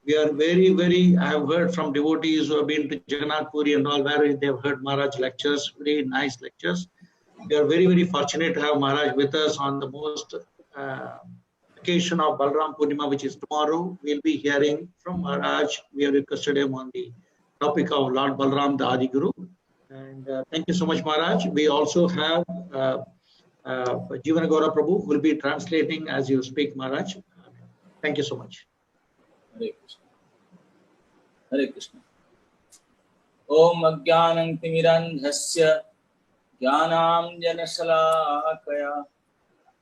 We are very, I have heard from devotees who have been to Jagannath Puri and all, where they have heard Maharaj lectures, very nice lectures. We are very fortunate to have Maharaj with us on the most occasion of Balram Purnima, which is tomorrow. We'll be hearing from Maharaj. We have requested him on the topic of Lord Balram, the Adi Guru. And thank you so much, Maharaj. We also have Jivana Gaura Prabhu will be translating as you speak, Maharaj. Thank you so much. Hare Krishna. Hare Krishna. Om Ajnanam Timirandhasya Jnanam Janasalakaya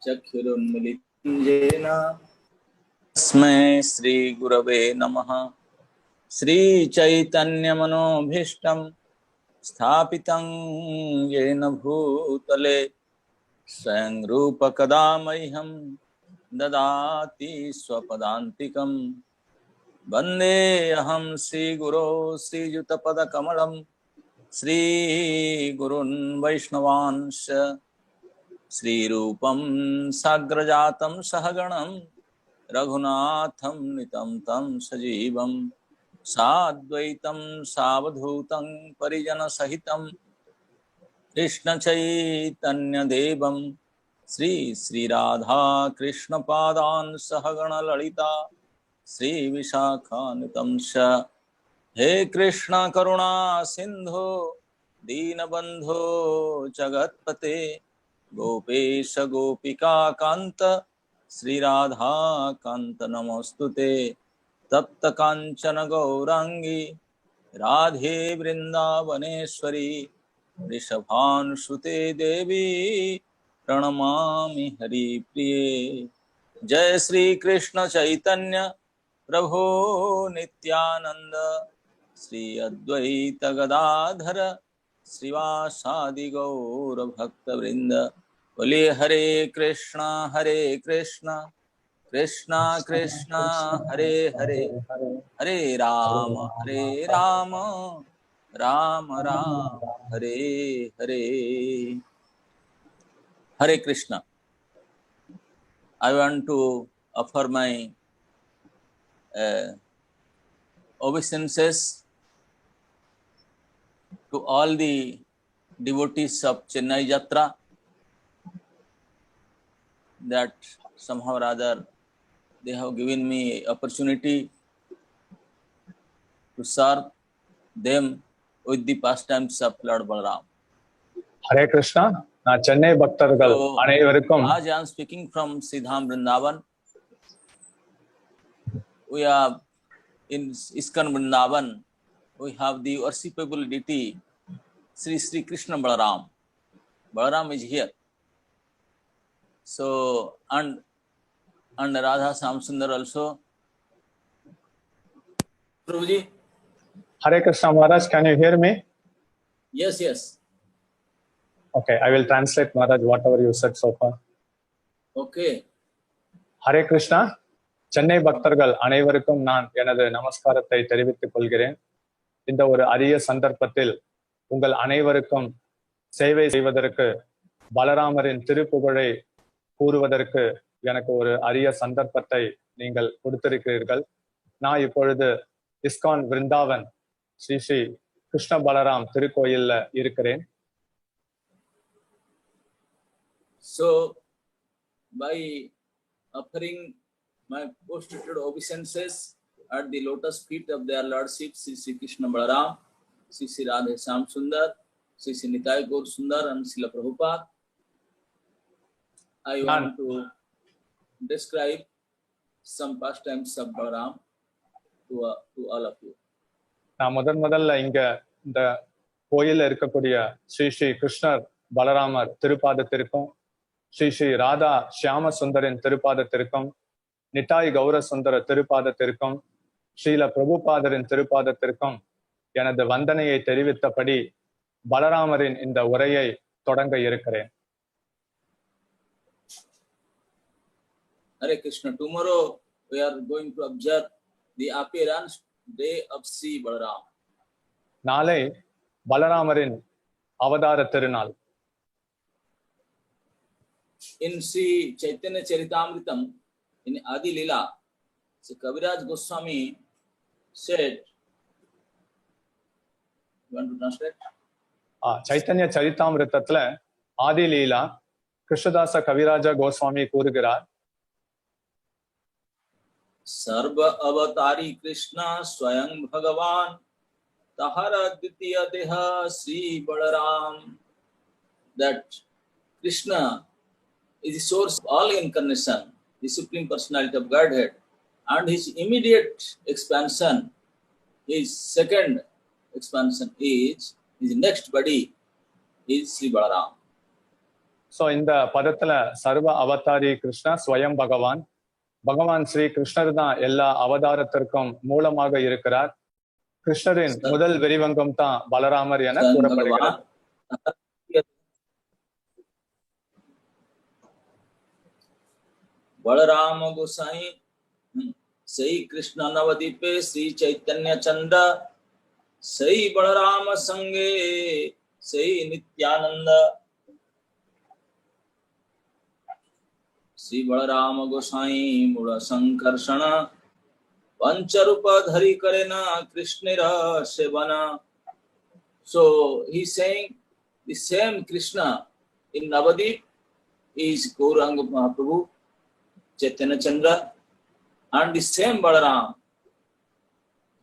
Chakshurunmilitam Jena Tasmai Shri Gurave Namaha. Shri Chaitanya Manobhishtam Sthapitam Yena Bhutale Swayam Rupa Kadamayham Dadati Swapadantikam Vande Aham Sri Guru Sri Jutapada Kamalam Sri Gurun Vaishnavansha Sri Rupam Sagrajatam Sahaganam Raghunatham Nitam Tam Sajivam Sadvaitam Savadhutam Parijana Sahitam Krishna Chaitanya Devam Sri Sri Radha Krishna Padan Sahagana Lalita Sri Vishakhanutamsha. He Krishna Karuna Sindhu Deenabandhu Jagatpate Gopesha Gopika Kanta Sri Radha Kanta Namostute Tapta Kanchana Gaurangi Radhe Vrindavaneshwari Rishabhan Shute Devi Pranamami Hari Priye. Jai Sri Krishna Chaitanya Prabhu Nityananda Sri Advaita Gadadhara Srivasadi Gaura Bhakta Vrinda. Bole Hare Krishna Krishna Krishna Hare Hare Hare Rama Rama Rama Hare Hare. Hare Krishna. I want to offer my obeisances to all the devotees of Chennai Yatra, that somehow or other they have given me opportunity to serve them with the pastimes of Lord Balaram. Hare Krishna. நான் சென்னை பக்தர்கள் அனைவருக்கும் As I am speaking from Siddham Vrindavan, we have in ISKCON Vrindavan, we have the worshipable deity Sri Sri Krishna Balaram. Balaram is here. So and Radha Samsundar also. Prabhuji. Hare Krishna Maharaj, can you hear me? Yes. Okay, I will translate Maharaj whatever you said so far. Okay. Hare Krishna. Chennai பக்தர்கள் அனைவருக்கும் நான் எனது நமஸ்காரத்தை தெரிவித்துக் கொள்கிறேன். இந்த ஒரு அரிய சந்தர்ப்பத்தில் உங்கள் அனைவருக்கும் சேவை செய்வதற்கு, பலராமரின் திருப்புகழை கூறுவதற்கு எனக்கு ஒரு அரிய சந்தர்ப்பத்தை நீங்கள் கொடுத்திருக்கிறீர்கள். நான் இப்பொழுது இஸ்கான் விருந்தாவன் ஸ்ரீ ஸ்ரீ கிருஷ்ண பலராம் திருக்கோயில்ல இருக்கிறேன். So, by offering my post-stated obeisances at the lotus feet of their lordship, Sri Sri Krishna Balaram, Sri Sri Radha Samsundar, Sri Sri Nitai Gaur Sundar and Srila Prabhupada, I want to describe some pastimes of Balaram to all of you. நான் முதல்ல இங்க இந்த கோயில்ல இருக்கக்கூடிய ஸ்ரீ ஸ்ரீ கிருஷ்ணர் பலராமர் திருப்பாதத்திற்கும், ஸ்ரீ ஸ்ரீ ராதா ஷியாம சுந்தரின் திருப்பாதத்திற்கும், நிட்டாய் கௌர சுந்தர திருப்பாதத்திற்கும், ஸ்ரீல பிரபுபாதரின் திருப்பாதத்திற்கும் எனது வந்தனையை தெரிவித்தபடி பலராமரின் இந்த உரையை தொடங்க இருக்கிறேன். Hare Krishna. Tomorrow we are going to observe the appearance day of Sri Balaram. நாளை பலராமரின் அவதார திருநாள். In Sri Chaitanya Charitamritam, in Adi Lila, Sri Kaviraj Goswami said, you want to translate? Chaitanya சரிதாமிருத்தத்துல ஆதி லீலா கிருஷ்ணதாச கவிராஜா கோஸ்வாமி கூறுகிறார், सर्व अवतारी कृष्ण स्वयं भगवान तहरा द्वितीय देह Shri Balram. That Krishna is the source of all incarnation, the supreme personality of Godhead, and his immediate expansion, his second expansion is his next body is Sri Balaram. So இந்த பதத்துல சர்வ அவதாரி கிருஷ்ணா ஸ்வயம் பகவான், பகவான் ஸ்ரீ கிருஷ்ணர் தான் எல்லா அவதாரத்திற்கும் மூலமாக இருக்கிறார். கிருஷ்ணரின் முதல் விரிவங்கம் தான் பலராமர் என கூறப்படுகிறார். बलराम गोसाई सही कृष्ण नवदीपे श्री चैतन्य चंद सही बलराम संगे सही नित्यानंद. श्री बलराम गोसाई मूल संकर्षण पंचरूप धरी करे न Krishna seven. So he saying the same Krishna in Navadip is Gauranga Mahaprabhu, Chaitanya Chandra, and the same Balaram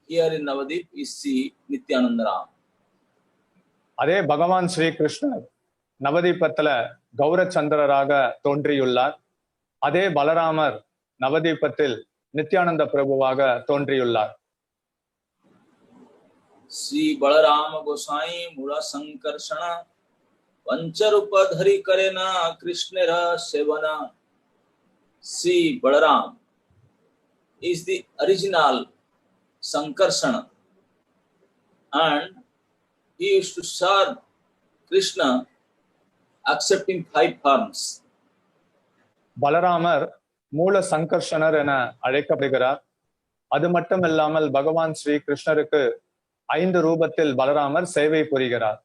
here in Navadip is Sri Nityananda Ram. அதே பகவான் ஸ்ரீ கிருஷ்ணர் நவதீபத்துல கௌரச்சந்திரராக தோன்றியுள்ளார். அதே பலராமர் நவதீபத்தில் நித்யானந்த பிரபுவாக தோன்றியுள்ளார். श्री बलराम गोसाई मूल संकर्षण पंचरूप धरी करे न Krishna seven. Sri Balaram is the original Sankarsana, and he used to serve Krishna accepting 5 forms. பலராமர் மூல சங்கர்ஷனர் என அழைக்கப்படுகிறார். அது மட்டும் இல்லாமல் பகவான் ஸ்ரீ கிருஷ்ணருக்கு 5 ரூபத்தில் பலராமர் சேவை புரிகிறார்.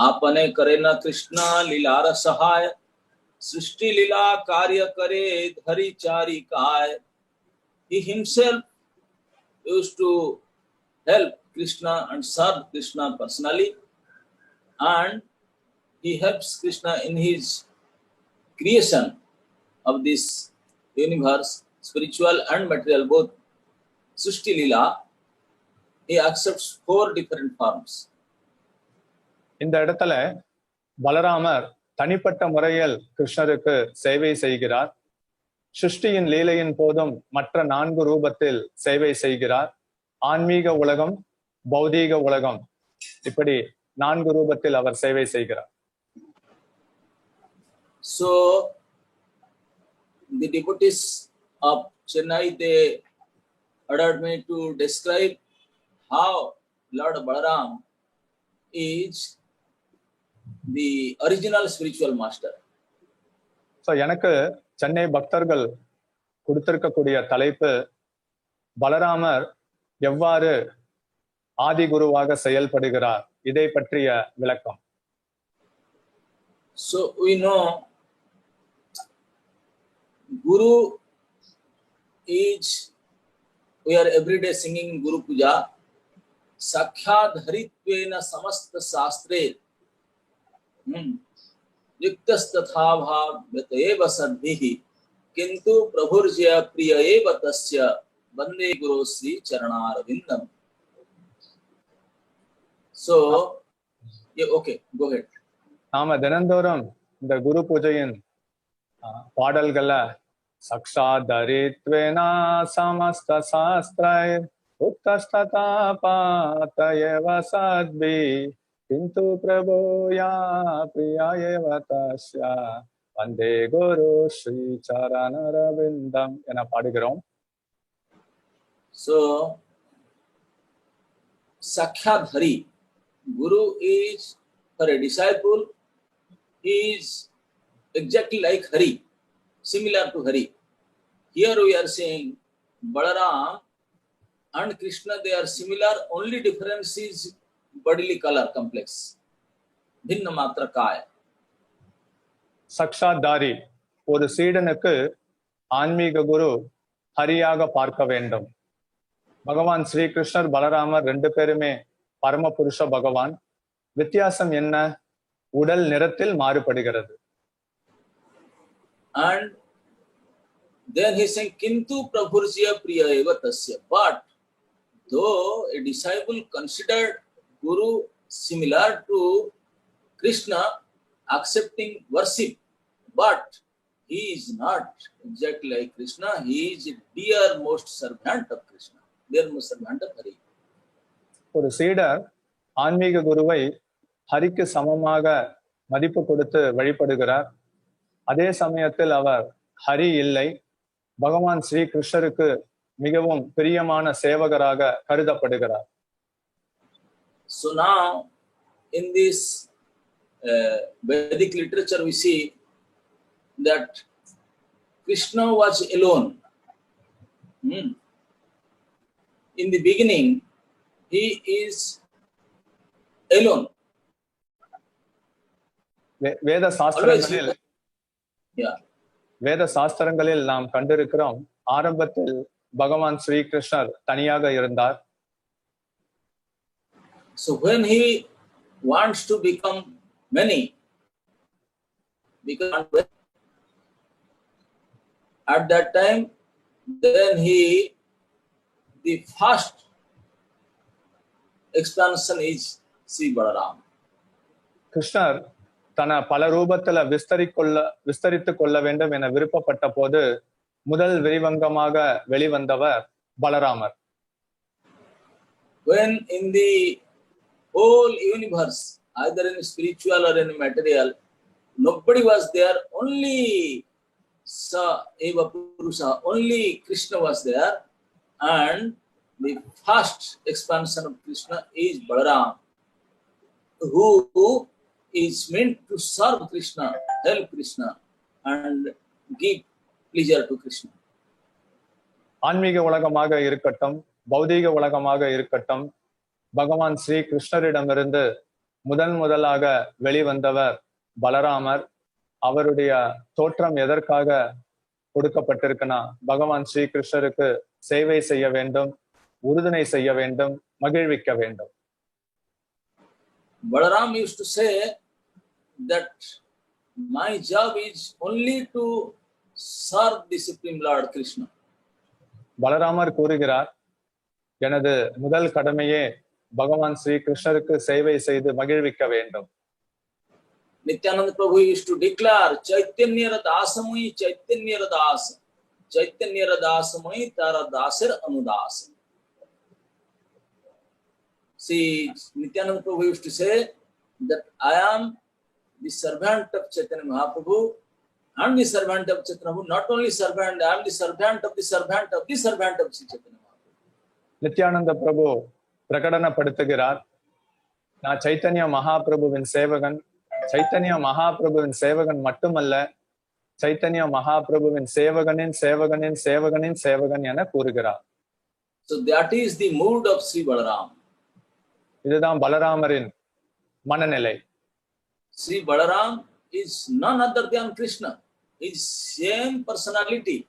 आपने करे न कृष्ण लीलार सहाय सृष्टि लीला कार्य करे धरी चारी काय. He himself used to help Krishna and serve Krishna personally, and he helps Krishna in his creation of this universe, spiritual and material, both. Srishti Lila, he accepts 4 different forms. இந்த இடத்துல பலராமர் தனிப்பட்ட முறையில் கிருஷ்ணருக்கு சேவை செய்கிறார். சிருஷ்டியின் லீலையின் போதும் மற்ற 4 ரூபத்தில் சேவை செய்கிறார். ஆன்மீக உலகம், பௌதீக உலகம், இப்படி 4 ரூபத்தில் அவர் சேவை செய்கிறார். So the devotees of Chennai, they ordered me to describe how Lord Balaram is the original spiritual master. So எனக்கு சென்னை பக்தர்கள் கொடுத்திருக்கக்கூடிய தலைப்பு பலராமர் எவ்வாறு ஆதி குருவாக செயல்படுகிறார், இதை பற்றிய விளக்கம். So we know Guru is, we are every day singing Guru Puja, Sakhyat Haritvena Samasta Sastre Yuktas Tatha Bhav Vyatayeva Sadhihi Kintu Prabhurjya Priyayeva Tasya Bande Guru Sri Charanarvindam. So, yeah, okay, go ahead. நாம தினந்தோறும் இந்த குரு பூஜையின் பாடல்கள சக்ஷாதரித்வேனா சமஸ்த சாஸ்திரை உக்தஸ்ததா பாதயவ சத்வி கிந்து பிரபோயா பிரியாயவ தஸ்ய வந்தே குரு ஸ்ரீ சரணரவிந்தம் என பாடுகிறோம். So, Sakhyadhari, Guru is for a disciple, he is exactly like Hari, similar to Hari. Here we are saying Balaram and Krishna, they are similar, only difference is bodily color complex. Bhinna matra kaya. சக்ஷாத்தாரி, ஒரு சீடனுக்கு ஆன்மீக குரு ஹரியாக பார்க்க வேண்டும். பகவான் ஸ்ரீ கிருஷ்ணர் பலராமர் ரெண்டு பேருமே பரமபுருஷ பகவான். வித்தியாசம் என்ன? உடல் நிறத்தில் மாறுபடுகிறது. And then he saying kintu prabhurjya priya eva tasya, but though a disciple considered guru similar to Krishna, accepting worship, but he is not exactly like Krishna. He is a dearmost servant of Krishna, dearmost servant of Hari. ஒரு சீடர் ஆன்மீக குருவை ஹரிக்கு சமமாக மதிப்பு கொடுத்து வழிபடுகிறார். அதே சமயத்தில் அவர் ஹரி இல்லை, பகவான் ஸ்ரீ கிருஷ்ணருக்கு மிகவும் பிரியமான சேவகராக கருதப்படுகிறார். So now in this Vedic literature we see that Krishna was alone. In the beginning he is alone. வேத சாஸ்திரங்களில் Yeah. வேத சாஸ்திரங்களில் நாம் கண்டிருக்கிறோம், ஆரம்பத்தில் பகவான் ஸ்ரீ கிருஷ்ணர் தனியாக இருந்தார். So when he wants to become many, at that time, then the first expansion is Sri Balaram. கிருஷ்ணர் தன பல ரூபத்துல விஸ்தரித்துக் கொள்ள வேண்டும் என விருப்பப்பட்ட போது முதல் விரிவங்கமாக வெளிவந்தவர் பலராமர். When in the whole universe, either in spiritual or in material, nobody was there, only Sa Eva Purusha, only Krishna was there, and the first expansion of Krishna is Balaram, who is meant to serve Krishna, help Krishna, and give pleasure to Krishna. ஆன்மீக உலகமாக இருக்கட்டும், பௌதீக உலகமாக இருக்கட்டும், பகவான் ஸ்ரீ கிருஷ்ணரிடமிருந்து முதலாக வெளிவந்தவர் பலராமர். அவருடைய தோற்றம் எதற்காக கொடுக்கப்பட்டிருக்குன்னா, பகவான் ஸ்ரீ கிருஷ்ணருக்கு சேவை செய்ய வேண்டும், உறுதுணை செய்ய வேண்டும், மகிழ்விக்க வேண்டும். Balaram used to say that my job is only to serve the Supreme Lord Krishna. பலராமர் கூறுகிறார், எனது முதல் கடமையே பகவான் ஸ்ரீ கிருஷ்ணருக்கு சேவை செய்து மகிழ்விக்க வேண்டும். Nityananda Prabhu used to declare Chaitanya Radasamai Chaitanya Radasa, Chaitanya Radasamai Tara Dasir Anudasa. See, Nityananda Prabhu used to say that I am the servant of Chaitanya Mahaprabhu. I am the servant of Chaitanya Mahaprabhu. Not only servant, I am the servant of the servant of the servant of Chaitanya Mahaprabhu. Nityananda பிரபு பிரகடனப்படுத்துகிறார், நான் சைத்தன்ய மகாபிரபுவின் சேவகன். சைத்தன்ய மகாபிரபுவின் சேவகன் மட்டுமல்ல, சைத்தன்ய மகாபிரபுவின் சேவகனின் சேவகனின் சேவகனின் சேவகன் என கூறுகிறார். So that is the mood of Sri Balaram. இதுதான் பலராமரின் மனநிலை. Sri Balaram is none other than Krishna. He is same personality,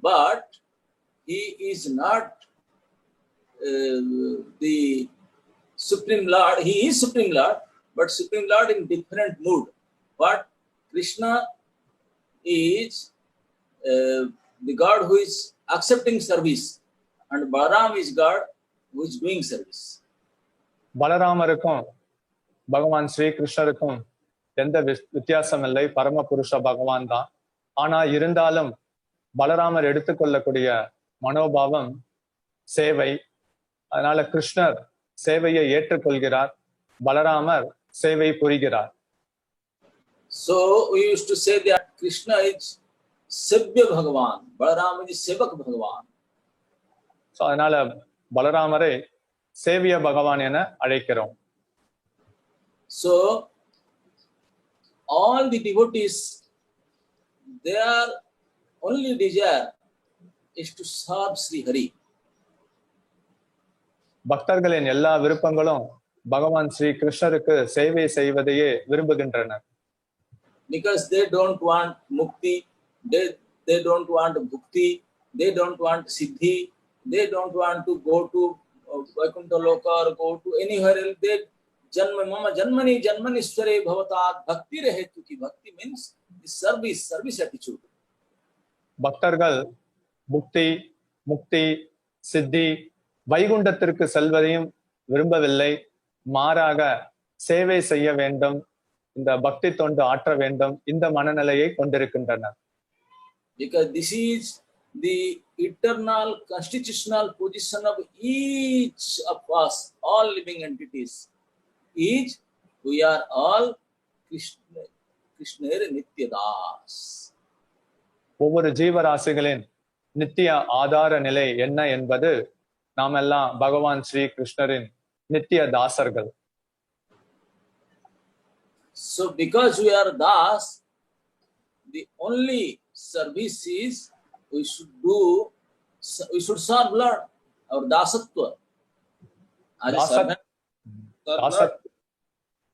but he is not the Supreme Lord. He is Supreme Lord, but Supreme Lord in different mood. But Krishna is the God who is accepting service, and Balaram is God who is doing service. பலராமருக்கும் பகவான் ஸ்ரீ கிருஷ்ணருக்கும் எந்த வித்தியாசம் இல்லை, பரமபுருஷ பகவான் தான். ஆனா இருந்தாலும் பலராமர் எடுத்துக்கொள்ளக்கூடிய மனோபாவம் சேவை. அதனால கிருஷ்ணர் சேவையை ஏற்றுக்கொள்கிறார், பலராமர் சேவை புரிகிறார். So we used to say that Krishna is Sevya Bhagavan, Balaram is Sevak Bhagavan. So அதனால பலராமரை சேவிய பகவான் என அழைக்கிறோம். So all the devotees, their only desire is to serve Sri Hari. பக்தர்களின் எல்லா விருப்பங்களும் பகவான் ஸ்ரீ கிருஷ்ணருக்கு சேவை செய்வதையே விரும்புகின்றனர். Because they don't want mukti, they don't want bhukti, they don't want siddhi, they don't want to go to Vaikuntha Loka or go to anywhere else. They mama janmani janmanishware bhavatat bhakti rehetu ki. Bhakti means the service attitude. பக்தர்கள் புக்தி, முக்தி, சித்தி, வைகுண்டத்திற்கு செல்வதையும் விரும்பவில்லை, மாறாக சேவை செய்ய வேண்டும், இந்த பக்தி தொண்டு ஆற்ற வேண்டும், இந்த மனநிலையை கொண்டிருக்கின்றனர். Because this is the eternal constitutional position of each of us, all living entities. Each, we are all Krishna Nityadas. ஒவ்வொரு ஜீவராசிகளின் நித்திய ஆதார நிலை என்ன என்பது நாம் எல்லாம் பகவான் ஸ்ரீ கிருஷ்ணரின் நித்திய தாசர்கள். So because we are das, the only service is we should serve Lord, our dasatva.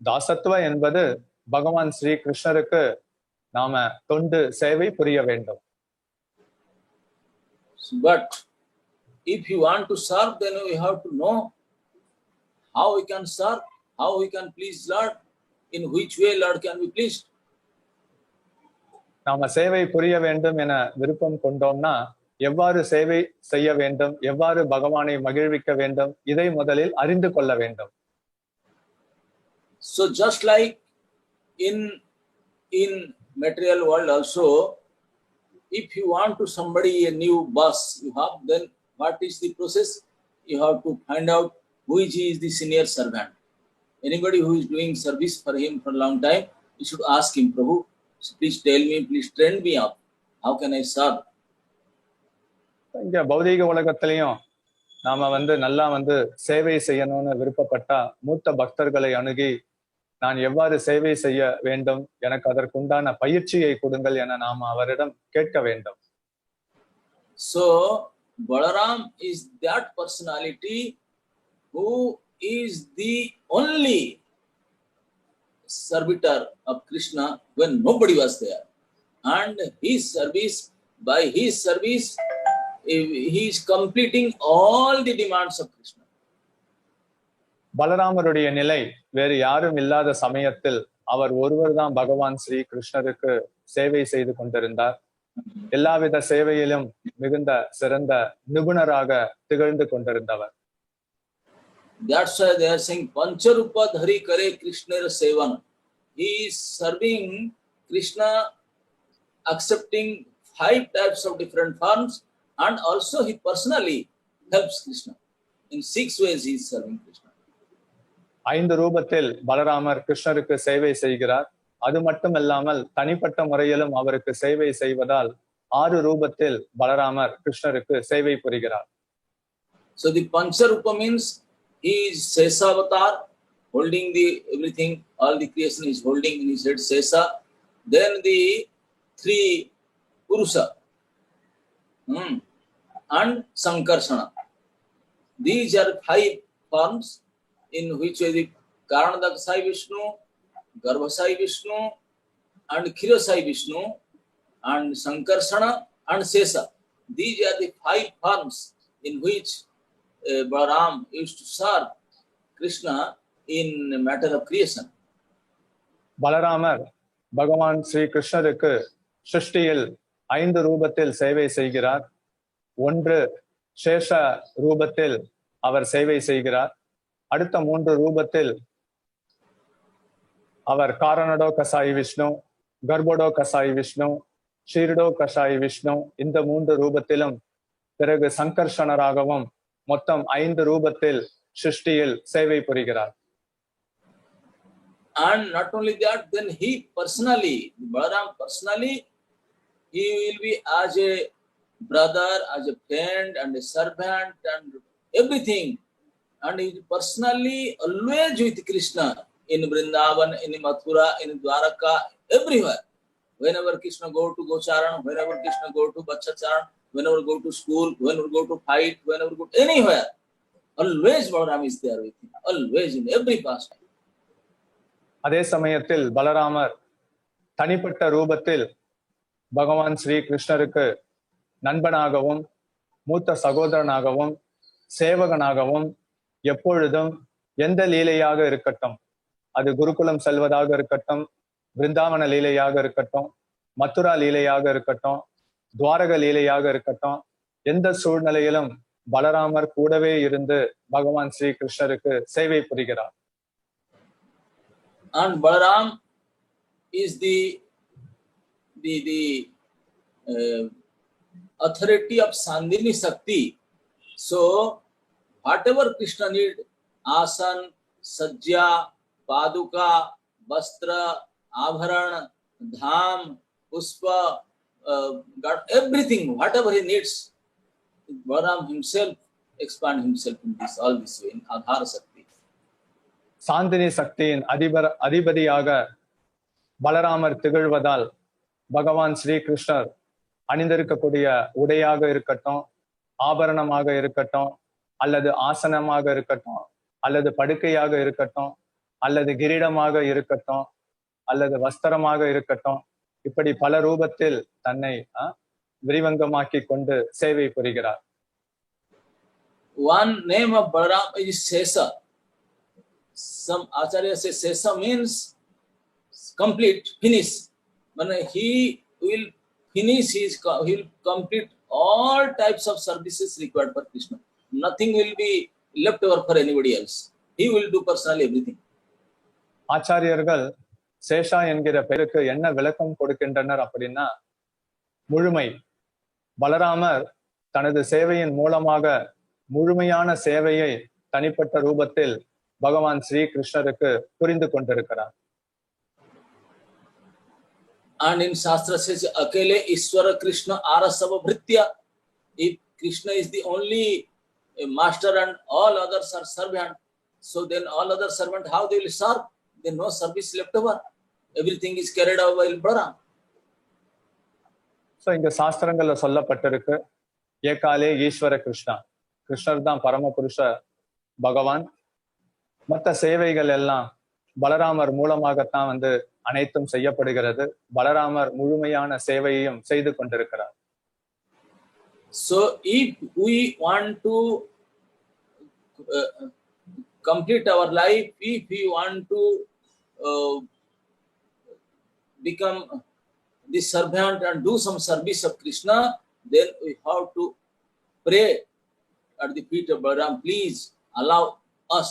தாசத்துவ என்பது பகவான் ஸ்ரீ கிருஷ்ணருக்கு நாம தொண்டு சேவை புரிய வேண்டும். But if you want to serve, then we have to know how we can serve, how we can please Lord, in which way Lord can be pleased. நாம சேவை புரிய வேண்டும் என விருப்பம் கொண்டோம்னா எவ்வாறு சேவை செய்ய வேண்டும், எவ்வாறு பகவானை மகிழ்விக்க வேண்டும், இதை முதலில் அறிந்து கொள்ள வேண்டும். So just like in material world also, if you want to somebody a new boss you have, then what is the process? You have to find out which is the senior servant. Anybody who is doing service for him for a long time, you should ask him, Prabhu, please tell me, please train me up. How can I serve? இங்க பௌதீக உலகத்திலையும் நாம நல்லா சேவை செய்யணும்னு விருப்பப்பட்டா மூத்த பக்தர்களை அணுகி நான் எவ்வாறு சேவை செய்ய வேண்டும், எனக்கு அதற்குண்டான பயிற்சியை கொடுங்கள் என நாம் அவரிடம் கேட்க வேண்டும். So Balaram is that personality who is the only servitor of Krishna when nobody was there, and by his service he is completing all the demands of Krishna. பலராமருடைய நிலை வேறு யாரும் இல்லாத சமயத்தில் அவர் ஒருவர் தான் பகவான் ஸ்ரீ கிருஷ்ணருக்கு சேவை செய்து கொண்டிருந்தார். எல்லாவித சேவையிலும் மிகுந்த சிறந்த நிபுணராக திகழ்ந்து கொண்டிருந்தவர். That's why they are saying Pancharupa Dhari Kare Krishna Sevan. He is serving Krishna, accepting 5 types of different forms, and also he personally helps Krishna. In 6 ways he is serving Krishna. 5 ரூபத்தில் பலராமர் கிருஷ்ணருக்கு சேவை செய்கிறார். அது மட்டுமல்லாமல் தனிப்பட்ட முறையிலும் அவருக்கு சேவை செய்வதால் 6 ரூபத்தில் பலராமர் கிருஷ்ணருக்கு சேவை புரிகிறார். So the Pancharupa means he is Sesa avatar, holding the everything, all the creation is holding in his head Sesa. Then the 3 Purusa and Sankarsana. These are 5 forms in which the Karanadakasai Vishnu, Garbhasai Vishnu, and Khirasai Vishnu, and Sankarsana and Sesa. These are the 5 forms in which Balaram used to serve Krishna in matter of creation. பலராமர் பகவான் ஸ்ரீ கிருஷ்ணருக்கு சிருஷ்டியில் 5 ரூபத்தில் சேவை செய்கிறார். 1 சேஷ ரூபத்தில் அவர் சேவை செய்கிறார். அடுத்த 3 ரூபத்தில் அவர் காரணடோ கசாய் விஷ்ணு, கர்ப்படோ கசாய் விஷ்ணு, ஷீரடோ கசாய் விஷ்ணு, இந்த 3 ரூபத்திலும், பிறகு சங்கர்ஷணராகவும் மொத்தம் 5 ரூபத்தில் சிருஷ்டியில் சேவை புரிகிறார். And not only that, then he personally, Balaram personally, he will be as a brother, as a friend, and a servant, and everything. And he is personally always with Krishna in Vrindavan, in Mathura, in Dwaraka, everywhere. Whenever Krishna go to Gocharan, whenever Krishna go to Bachacharan, whenever go to school, whenever go to fight, whenever go to anywhere, always Balaram is there with him, always in every pastime. அதே சமயத்தில் பலராமர் தனிப்பட்ட ரூபத்தில் பகவான் ஸ்ரீ கிருஷ்ணருக்கு நண்பனாகவும் மூத்த சகோதரனாகவும் சேவகனாகவும் எப்பொழுதும் எந்த லீலையாக இருக்கட்டும், அது குருகுலம் செல்வதாக இருக்கட்டும், பிருந்தாவன லீலையாக இருக்கட்டும், மதுரா லீலையாக இருக்கட்டும், துவாரக லீலையாக இருக்கட்டும், எந்த சூழ்நிலையிலும் பலராமர் கூடவே இருந்து பகவான் ஸ்ரீ கிருஷ்ணருக்கு சேவை புரிகிறார். And Balaram is the authority of Sandini Shakti. So whatever Krishna need, asan, sajja, paduka, vastra, abharan, dham, puspa, everything, whatever he needs, Balaram himself expand himself in this, all this way, in Adhara Shakti. Chandni சக்தியின் அதிபதியாக பலராமர் திகழ்வதால் பகவான் ஸ்ரீ கிருஷ்ணர் அணிந்திருக்கக்கூடிய உடையாக இருக்கட்டும், ஆபரணமாக இருக்கட்டும், அல்லது ஆசனமாக இருக்கட்டும், அல்லது படுக்கையாக இருக்கட்டும், அல்லது கிரீடமாக இருக்கட்டும், அல்லது வஸ்திரமாக இருக்கட்டும், இப்படி பல ரூபத்தில் தன்னை விரிவங்கமாக்கி கொண்டு சேவை புரிகிறார். One name of Balaram is Sesa. Some Acharya say Sesa means complete, finish. When he will finish, he will complete all types of services required for Krishna. Nothing will be left over for anybody else. He will do personally everything. ஆச்சாரியர்கள் சேஷா என்கிற பெயருக்கு என்ன விளக்கம் கொடுக்கின்றனர் அப்படின்னா, முழுமை. பலராமர் தனது சேவையின் மூலமாக முழுமையான சேவையை தனிப்பட்ட ரூபத்தில் பகவான் ஸ்ரீ கிருஷ்ணருக்கு புரிந்து கொண்டிருக்கிறார். And in Shastra says, Akele Ishwara Krishna Arasava Bhritya. If Krishna is the only master and all others are servant, so then all other servant, how they will serve? Then no service left over. Everything is carried out by Balaram. So இங்க சாஸ்திரங்கள்ல சொல்லப்பட்டிருக்கு, ஏகாலே ஈஸ்வர கிருஷ்ணா, கிருஷ்ணர் தான் பரமபுருஷ பகவான். மற்ற சேவைகள் எல்லாம் பலராமர் மூலமாகத்தான் அனைத்தும் செய்யப்படுகிறது. பலராமர் முழுமையான சேவையையும் செய்து கொண்டிருக்கிறார். So if we want to complete our life, if we want to become the servant and do some service of Krishna, then we have to pray at the feet of Balaram, please allow us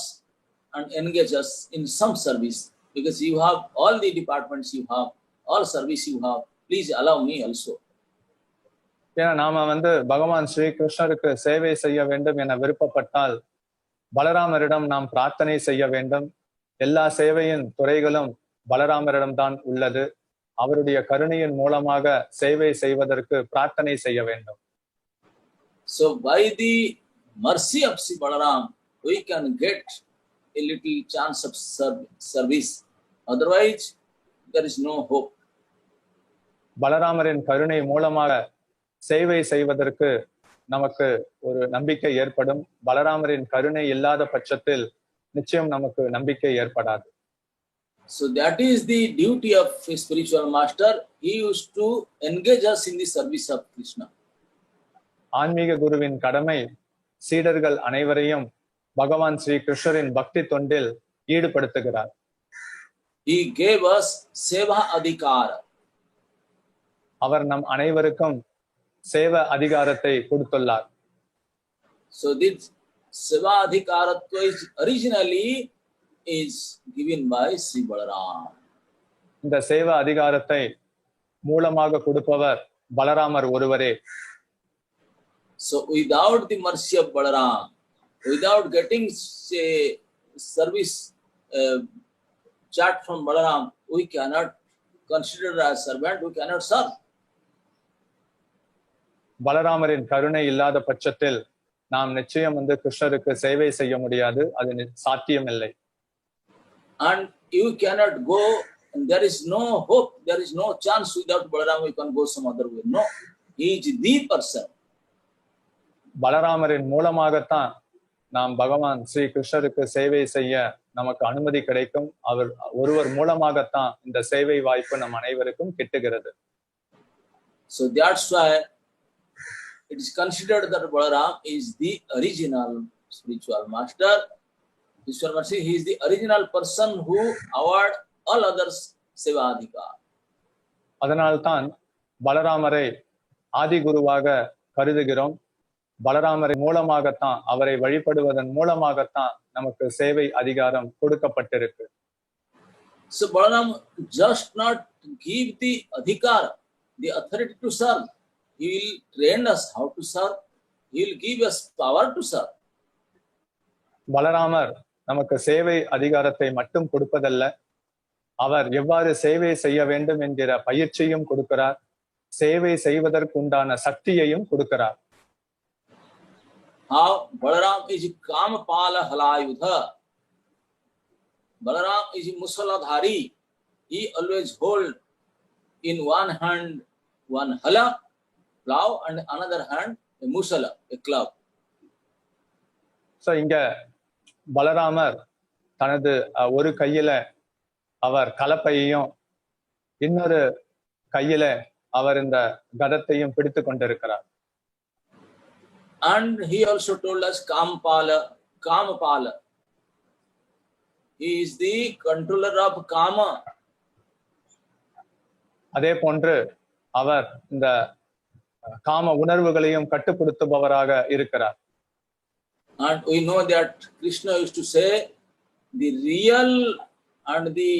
and engage us in some service, because you have all the departments, you have all service you have, please allow me also. ஏன்னா நாம பகவான் ஸ்ரீ கிருஷ்ணருக்கு சேவை செய்ய வேண்டும் என விருப்பப்பட்டால் பலராமரிடம் நாம் பிரார்த்தனை செய்ய வேண்டும். எல்லா சேவையின் துறைகளும் பலராமரிடம் தான் உள்ளது. அவருடைய கருணையின் மூலமாக சேவை செய்வதற்கு பிரார்த்தனை செய்ய வேண்டும். So by the mercy of Sri Balaram, we can get a little chance of service. Otherwise, there is no hope. பலராமரின் கருணை மூலமாக சேவை செய்வதற்கு நமக்கு ஒரு நம்பிக்கை ஏற்படும். பலராமரின் கருணை இல்லாத பட்சத்தில் நிச்சயம் நமக்கு நம்பிக்கை ஏற்படாது. So that is the duty of a spiritual master. He used to engage us in the service of Krishna. ஆன்மீக குருவின் கடமை சீடர்கள் அனைவரையும் பகவான் ஸ்ரீ கிருஷ்ணரின் பக்தி தொண்டில் ஈடுபடுத்துகிறார். He gave us seva adhikara. அவர் நம் அனைவருக்கும் சேவ அதிகாரத்தை கொடுத்துள்ளார். So this seva adhikaratva is originally is given by Sri Balaram. இந்த சேவ அதிகாரத்தை மூலமாக கொடுப்பவர் பலராமர் ஒருவரே. So without the mercy of Balaram, without getting say service chart from Balaram, we cannot consider as servant, we cannot serve. பலராமரின் கருணை இல்லாத பட்சத்தில் நாம் நிச்சயம் கிருஷ்ணருக்கு சேவை செய்ய முடியாது. அது சாத்தியம் இல்லை. And you cannot go, and there is no hope, there is no chance without Balaram we can go some other way. No, he is the person. பலராமரின் மூலமாகத்தான் நாம் பகவான் ஸ்ரீ கிருஷ்ணருக்கு சேவை செய்ய நமக்கு அனுமதி கிடைக்கும். அவர் ஒருவர் மூலமாகத்தான் இந்த சேவை வாய்ப்பு நம் அனைவருக்கும் கிட்டுகிறது. So that's why it is considered that Balaram is the original spiritual master. Ishwar Mercy, he is the original person who award all others sevadhika. அதனால்தான் பலராமரை ஆதி குருவாக கருதுகிறோம். பலராமரை மூலமாகத்தான், அவரை வழிபடுவதன் மூலமாகத்தான் நமக்கு சேவை அதிகாரம் கொடுக்கப்பட்டிருக்கு. So Balaram just not give the adhikar, the authority to serve. He will train us how to serve. He will give us power to serve. பலராமர் நமக்கு சேவை அதிகாரத்தை மட்டும் கொடுப்பதல்ல, அவர் எவ்வாறு சேவை செய்ய வேண்டும் என்கிற பயிற்சியும் கொடுக்கிறார், சேவை செய்வதற்குண்டான சக்தியையும் கொடுக்கிறார். How Balaram is Kamapala Halayudha. Balaram is Musaladhari. He always hold in one hand one hala, plow, and another hand a musala, a club. So இங்க பலராமர் தனது ஒரு கையில அவர் கலப்பையையும் இன்னொரு கையில அவர் இந்த கதத்தையும் பிடித்து கொண்டிருக்கிறார். And he also told us Kamapala. He is the controller of Kama. அதே போன்று அவர் இந்த காம உணர்வுகளையும் கட்டுப்படுத்துபவராக இருக்கிறார். And we know that Krishna used to say the real and the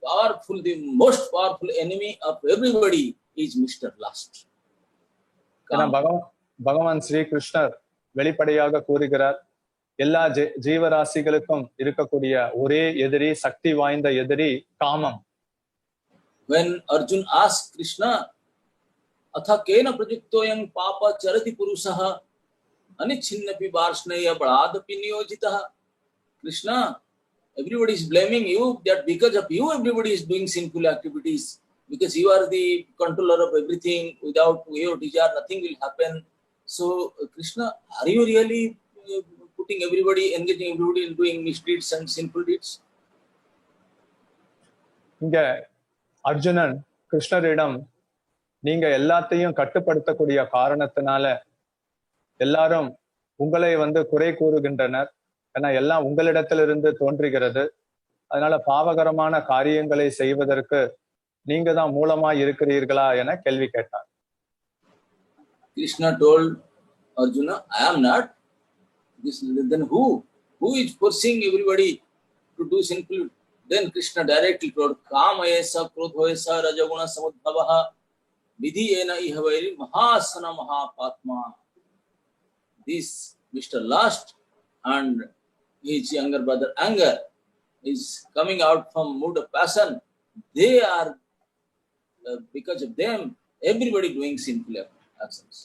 powerful, the most powerful enemy of everybody is Mr. Lust. பகவான் ஸ்ரீ கிருஷ்ணர் வெளிப்படையாக கூறுகிறார், எல்லா ஜீவராசிகளுக்கும் இருக்கக்கூடிய ஒரே எதிரி, சக்தி வாய்ந்த எதிரி காமம். When Arjun asked Krishna, Atha kena prajuktoyam papa charati purusaha anichinnapi varshnaya baladapi niyojitaha. Krishna, everybody is blaming you that because of you everybody is doing sinful activities, because you are the controller of everything. Without your desire nothing will happen. So Krishna, are you really putting everybody, engaging everybody in doing misdeeds and sinful deeds? இங்க அர்ஜுனன் கிருஷ்ணரிடம், நீங்க எல்லாத்தையும் கட்டுப்படுத்தக்கூடிய காரணத்தினால எல்லாரும் உங்களை குறை கூறுகின்றனர், ஏன்னா எல்லாம் உங்களிடத்திலிருந்து தோன்றுகிறது, அதனால பாவகரமான காரியங்களை செய்வதற்கு நீங்க தான் மூலமா இருக்கிறீர்களா என கேள்வி கேட்டார். Krishna told Arjuna, I am not. Then who is forcing everybody to do sinful? Then Krishna directly told, Kamayesa krodhoesa rajaguna samudbhavaha vidhiyena ihavairi mahasana mahapatma. This Mr. Lust and his younger brother anger is coming out from mood of passion. They are, because of them, everybody doing sinful actions.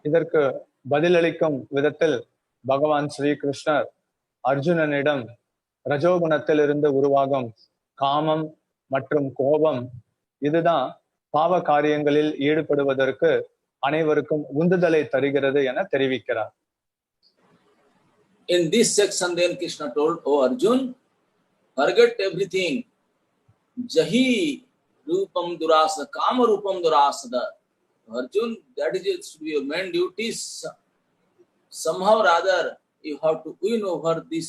இதற்கு பதிலளிக்கும் விதத்தில் பகவான் ஸ்ரீ கிருஷ்ணர் அர்ஜுனனிடம் ரஜோகுணத்திலிருந்து உருவாகும் காமம் மற்றும் கோபம், இதுதான் பாவ காரியங்களில் ஈடுபடுவதற்கு அனைவருக்கும் உந்துதலை தருகிறது என தெரிவிக்கிறார். In this section then Krishna told, Oh Arjun, forget everything. Jahi rupam durasa, kama rupam durasada. Arjun, that is it should be your main duties. Somehow or other you have to win over this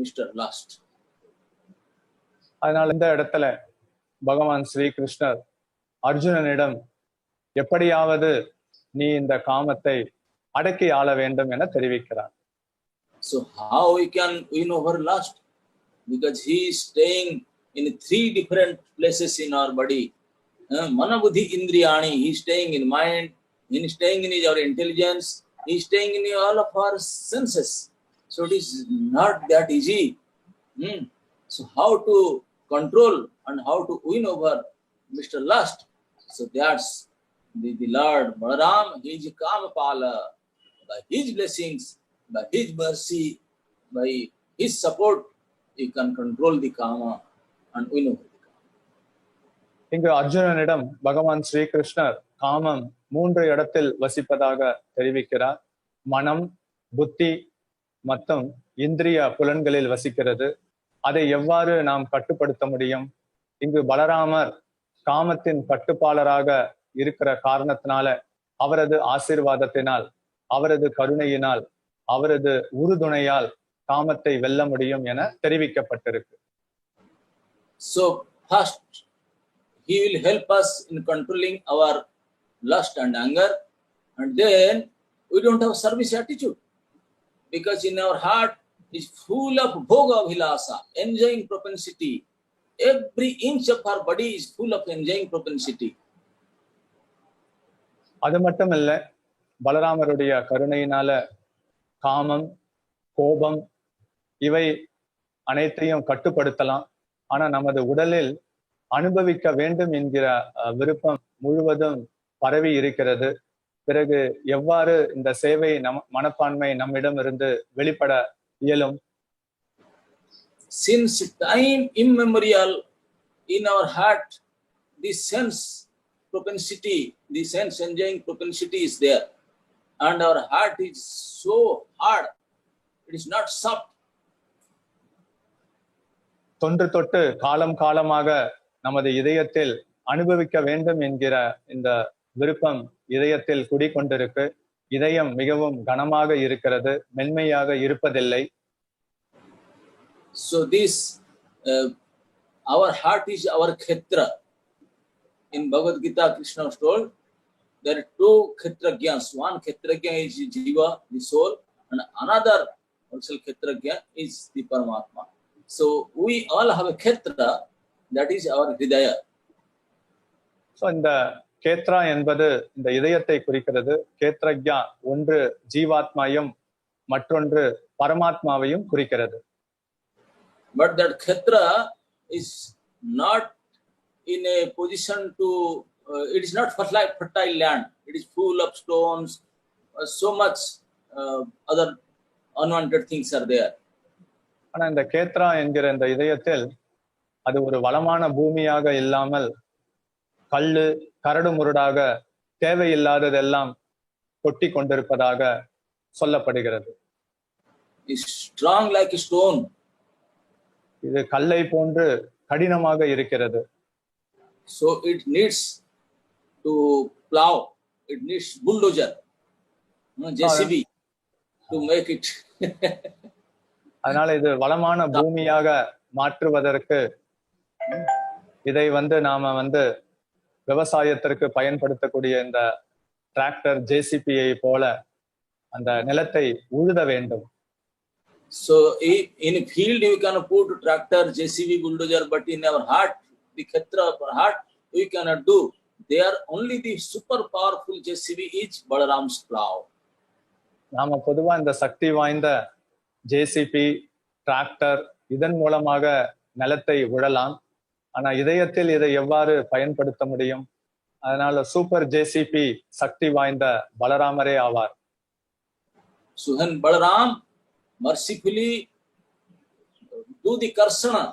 Mr. Lust. அதனால் இந்த இடத்துல பகவான் ஸ்ரீ கிருஷ்ணர் அர்ஜுனனிடம் எப்படியாவது நீ இந்த காமத்தை அடக்கி ஆள வேண்டும் என தெரிவிக்கிறார். So how we can win over lust? Because he is staying in 3 different places in our body. Mana buddhi indriyani, he is staying in mind, he is staying in our intelligence, he is staying in all of our senses. So it is not that easy. So how to control and how to win over Mr. Lust? So that's the Lord Balaram, he is Kamapala. By his blessings, by his mercy, by his support, you can control the Kama and win over the Kama. இங்கு அர்ஜுனனிடம் பகவான் ஸ்ரீ கிருஷ்ணர் காமம் 3 இடத்தில் வசிப்பதாக தெரிவிக்கிறார். மனம், புத்தி மற்றும் இந்திரிய புலன்களில் வசிக்கிறது. அதை எவ்வாறு நாம் கட்டுப்படுத்த முடியும்? இங்கு பலராமர் காமத்தின் கட்டுப்பாளராக இருக்கிற காரணத்தினால அவரது ஆசீர்வாதத்தினால், அவரது கருணையினால், அவரது உறுதுணையால் காமத்தை வெல்ல முடியும் என தெரிவிக்கப்பட்டிருக்கு. So first, he will help us in controlling our lust and anger, and then we don't have service attitude, because in our heart is full of bhoga vilasa, enjoying propensity. Every inch of our body is full of enjoying propensity. அது மட்டும் இல்ல, பலராமருடைய கருணையினால காமம், கோபம் இவை அனைத்தையும் கட்டுப்படுத்தலாம். ஆனா நமது உடலில் அனுபவிக்க வேண்டும் என்கிற விருப்பம் முழுவதும் பரவி இருக்கிறது. பிறகு எவ்வாறு இந்த சேவை மனப்பான்மை நம்மிடம் இருந்து வெளிப்பட இயலும்? Since time immemorial in our heart, this sense propensity, the sense enjoying propensity is there, and our heart is so hard, it is not soft. தொன்று தொட்டு காலம் காலமாக நமது இதயத்தில் அனுபவிக்க வேண்டும் என்கிற இந்த விருப்பம் இதயத்தில் குடிக்கொண்டிருக்கு. இதயம் மிகவும் கனமாக இருக்கிறது, மென்மையாக இருப்பதில்லை. So this our heart is our khetra. In Bhagavad Gita, Krishna was told there are two khetrajnas. One khetrajna is jiva, the soul, and another also khetrajna is the Paramatma. So we all have a khetra, that is our hridaya. So இந்த கேத்ரா என்பது இந்த இதயத்தை குறிக்கிறது. கேத்ரஜா ஒன்று ஜீவாத்மாவையும் மற்றொன்று பரமாத்மாவையும் குறிக்கிறது. But that khetra is not in a position to, it is not fertile land. It is full of stones, so much other unwanted things are there. ஆனா இந்த கேத்ரா என்கிற இந்த இதயத்தில் அது ஒரு வளமான பூமியாக இல்லாமல் கல்லு, கரடு முரடாக தேவையில்லாததெல்லாம் கொட்டி கொண்டிருப்பதாக சொல்லப்படுகிறது. Is strong like a stone. இது கல்லை போன்று கடினமாக இருக்கிறது. So it needs to plow, it needs bulldozer, JCB to make it. அதனால இது வளமான பூமியாக மாற்றுவதற்கு இதை நாம விவசாயத்திற்கு பயன்படுத்தக்கூடிய இந்த டிராக்டர் ஜேசிபியை போல அந்த நிலத்தை உழுத வேண்டும். So in a field you can put tractor, JCB, bulldozer, but in our heart, the khetra of our heart, we cannot do. They are only the super powerful JCB is Balaram's plow. நாம பொதுவா இந்த சக்தி வாய்ந்த JCB, tractor இதன் மூலமாக நிலத்தை உழலாம். ஆனா இதயத்தில் இதை எவ்வாறு பயன்படுத்த முடியும்? அதனால சூப்பர் ஜேசிபி சக்தி வாய்ந்த பலராமரே ஆவார். So when Balaram mercifully do the karsana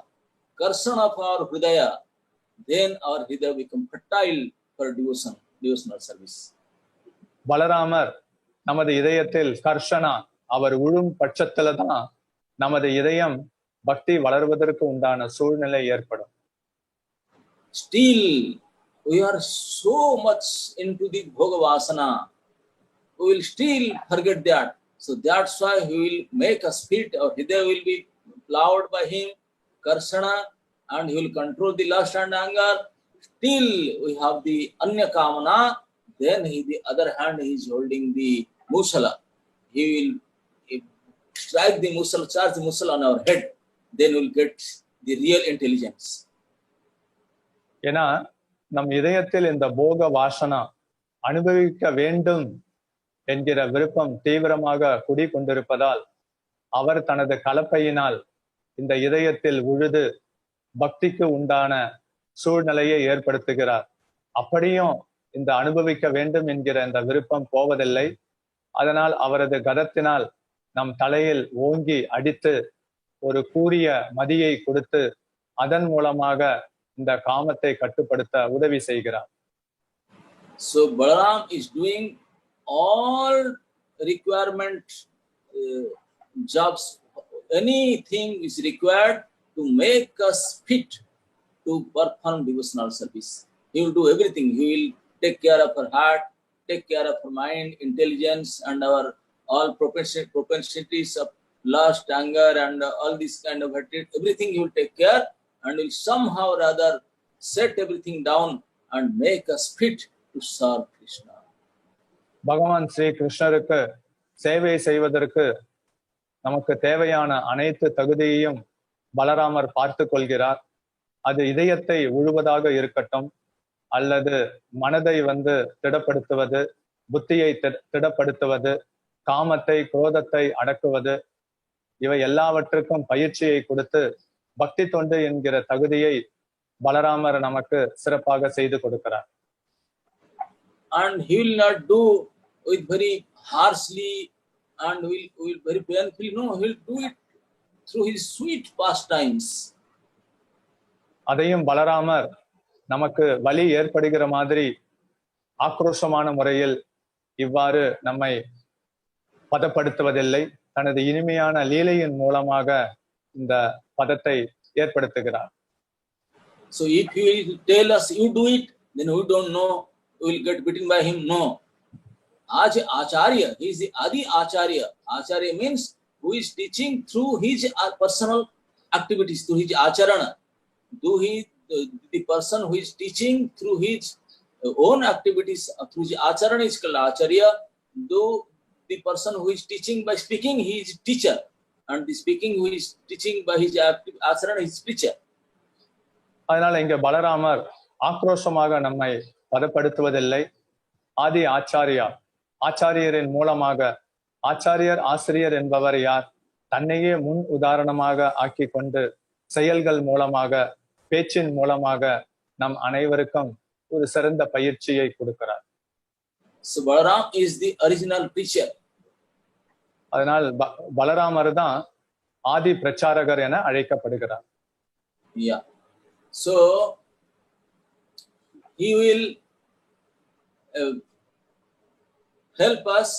of our hridaya, then our hridaya become fertile for devotional service. பலராமர் நமது இதயத்தில் கர்ஷனா அவர் உழும் பட்சத்துல தான் நமது இதயம் பக்தி வளர்வதற்கு உண்டான சூழ்நிலை ஏற்படும். Still we are so much into the bhoga vasana, we will still forget that. So that's why he will make us fit, our hridaya will be plowed by him, karsana, and he will control the lust and anger. Still we have the anya kamana, then the other hand he is holding the musala. He will strike the musala, charge the musala on our head, then we will get the real intelligence. ஏன்னா நம் இதயத்தில் இந்த போக வாசனா அனுபவிக்க வேண்டும் என்கிற விருப்பம் தீவிரமாக குடிக்கொண்டிருப்பதால் அவர் தனது கலப்பையினால் இந்த இதயத்தில் உழுது பக்திக்கு உண்டான சூழ்நிலையை ஏற்படுத்துகிறார். அப்படியும் இந்த அனுபவிக்க வேண்டும் என்கிற இந்த விருப்பம் போவதில்லை. அதனால் அவரது கதத்தினால் நம் தலையில் ஓங்கி அடித்து ஒரு கூரிய மதியை கொடுத்து அதன் மூலமாக இந்த காமத்தை கட்டுப்படுத்த உதவி செய்கிறார். So Balaram is doing all requirement jobs, anything is required to make us fit to perform devotional service. He will do everything. He will take care of our heart, take care of our mind, intelligence, and our all propensities of lust, anger, and all this kind of hatred. Everything He will take care, and will somehow or other set everything down and make us fit to serve Krishna. பகவான் ஸ்ரீ கிருஷ்ணருக்கு சேவை செய்வதற்கு நமக்கு தேவையான அனைத்து தகுதியையும் பலராமர் பார்த்து கொள்கிறார். அது இதயத்தை உழுவதாக இருக்கட்டும், அல்லது மனதை திடப்படுத்துவது, புத்தியை திடப்படுத்துவது, காமத்தை குரோதத்தை அடக்குவது, இவை எல்லாவற்றுக்கும் பயிற்சியை கொடுத்து பக்தி தொண்டு என்கிற தகுதியை பலராமர் நமக்கு சிறப்பாக செய்து கொடுக்கிறார். And He will not do with very harshly and will very painfully. No, He will do it through His sweet pastimes. அதையும் பலராமர் நமக்கு வலி ஏற்படுகிற மாதிரி ஆக்ரோஷமான முறையில் இவ்வாறு நம்மை பதப்படுத்துவதில்லை. தனது இனிமையான லீலையின் மூலமாக இந்த பதத்தை ஏற்படுத்துகிறார். So if He will tell us you do it, then we don't know, we will get beaten by Him. No. Acharya, He is the Adi Acharya. Acharya means who is teaching through his personal activities, through his acharana. The person who is teaching through his own activities, through his acharana is called Acharya. Though the person who is teaching by speaking, he is teacher. And the speaking who is teaching by his acharana is teacher. அதனால இங்க பலராமர் ஆக்ரோஷமாக நம்மை பதப்படுத்துவதில்லை. ஆதி ஆச்சாரியா, ஆச்சாரியரின் மூலமாக, ஆச்சாரியர் ஆசிரியர் என்பவர் யார்? தன்னையே முன் உதாரணமாக ஆக்கி கொண்டு செயல்கள் மூலமாக, பேச்சின் மூலமாக நம் அனைவருக்கும் ஒரு சிறந்த பயிற்சியை கொடுக்கிறார். So Balaram is the original preacher. அதனால் பலராமர் தான் ஆதி பிரச்சாரகர் என அழைக்கப்படுகிறார். Yeah. So He will help us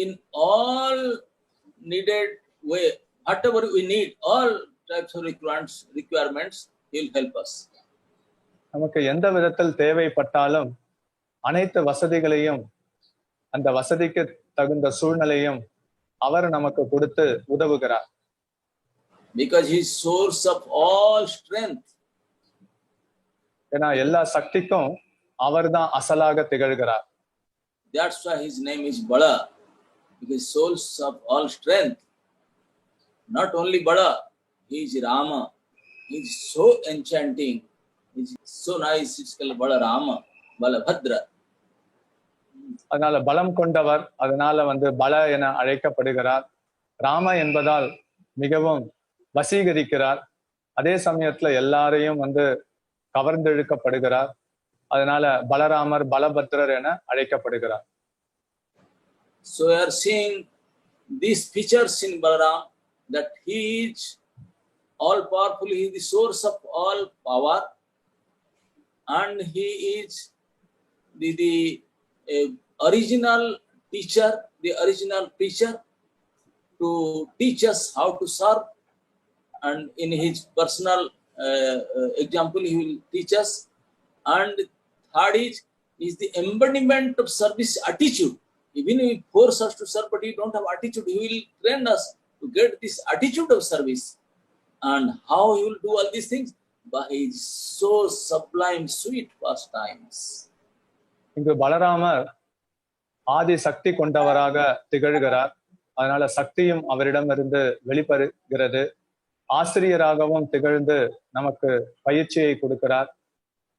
in all needed way, whatever we need, all types of requirements, He will help us. நமக்கு எந்த விதத்தில் தேவைப்பட்டாலும் அனைத்து வசதிகளையும், அந்த வசதிக்கு தகுந்த சூழ்நிலையும் அவர் நமக்கு கொடுத்து உதவுகிறார். Because He is source of all strength. ஏன்னா எல்லா சக்திக்கும் அவர் தான் அசலாக திகழ்கிறார். That's why His name is Bala, because source of all strength. Not only Bala, He is Rama. He is so enchanting. He is so nice. It's called Bala Rama, Balabhadra. அதனால பலம் கொண்டவர், அதனால பல என அழைக்கப்படுகிறார். ராம என்பதால் மிகவும் வசீகரிக்கிறார். அதே சமயத்துல எல்லாரையும் கவர்ந்தெழுக்கப்படுகிறார். அதனால பலராமர், பலபத்ரர் என அழைக்கப்படுகிறார். So we are seeing these features in Balaram, that he is all powerful, he is the source of all power, and he is the original teacher, the original preacher, to teach us how to serve, and in his personal example he will teach us. And third is the embodiment of service attitude. Even if he forces us to serve, but we don't have attitude, he will train us to get this attitude of service. And how he will do all these things? By his so sublime, sweet pastimes. இங்கு பலராமர் ஆதி சக்தி கொண்டவராக திகழ்கிறார். அதனால சக்தியும் அவரிடமிருந்து வெளிப்படுகிறது. ஆசிரியராகவும் திகழ்ந்து நமக்கு பயிற்சியை கொடுக்கிறார்.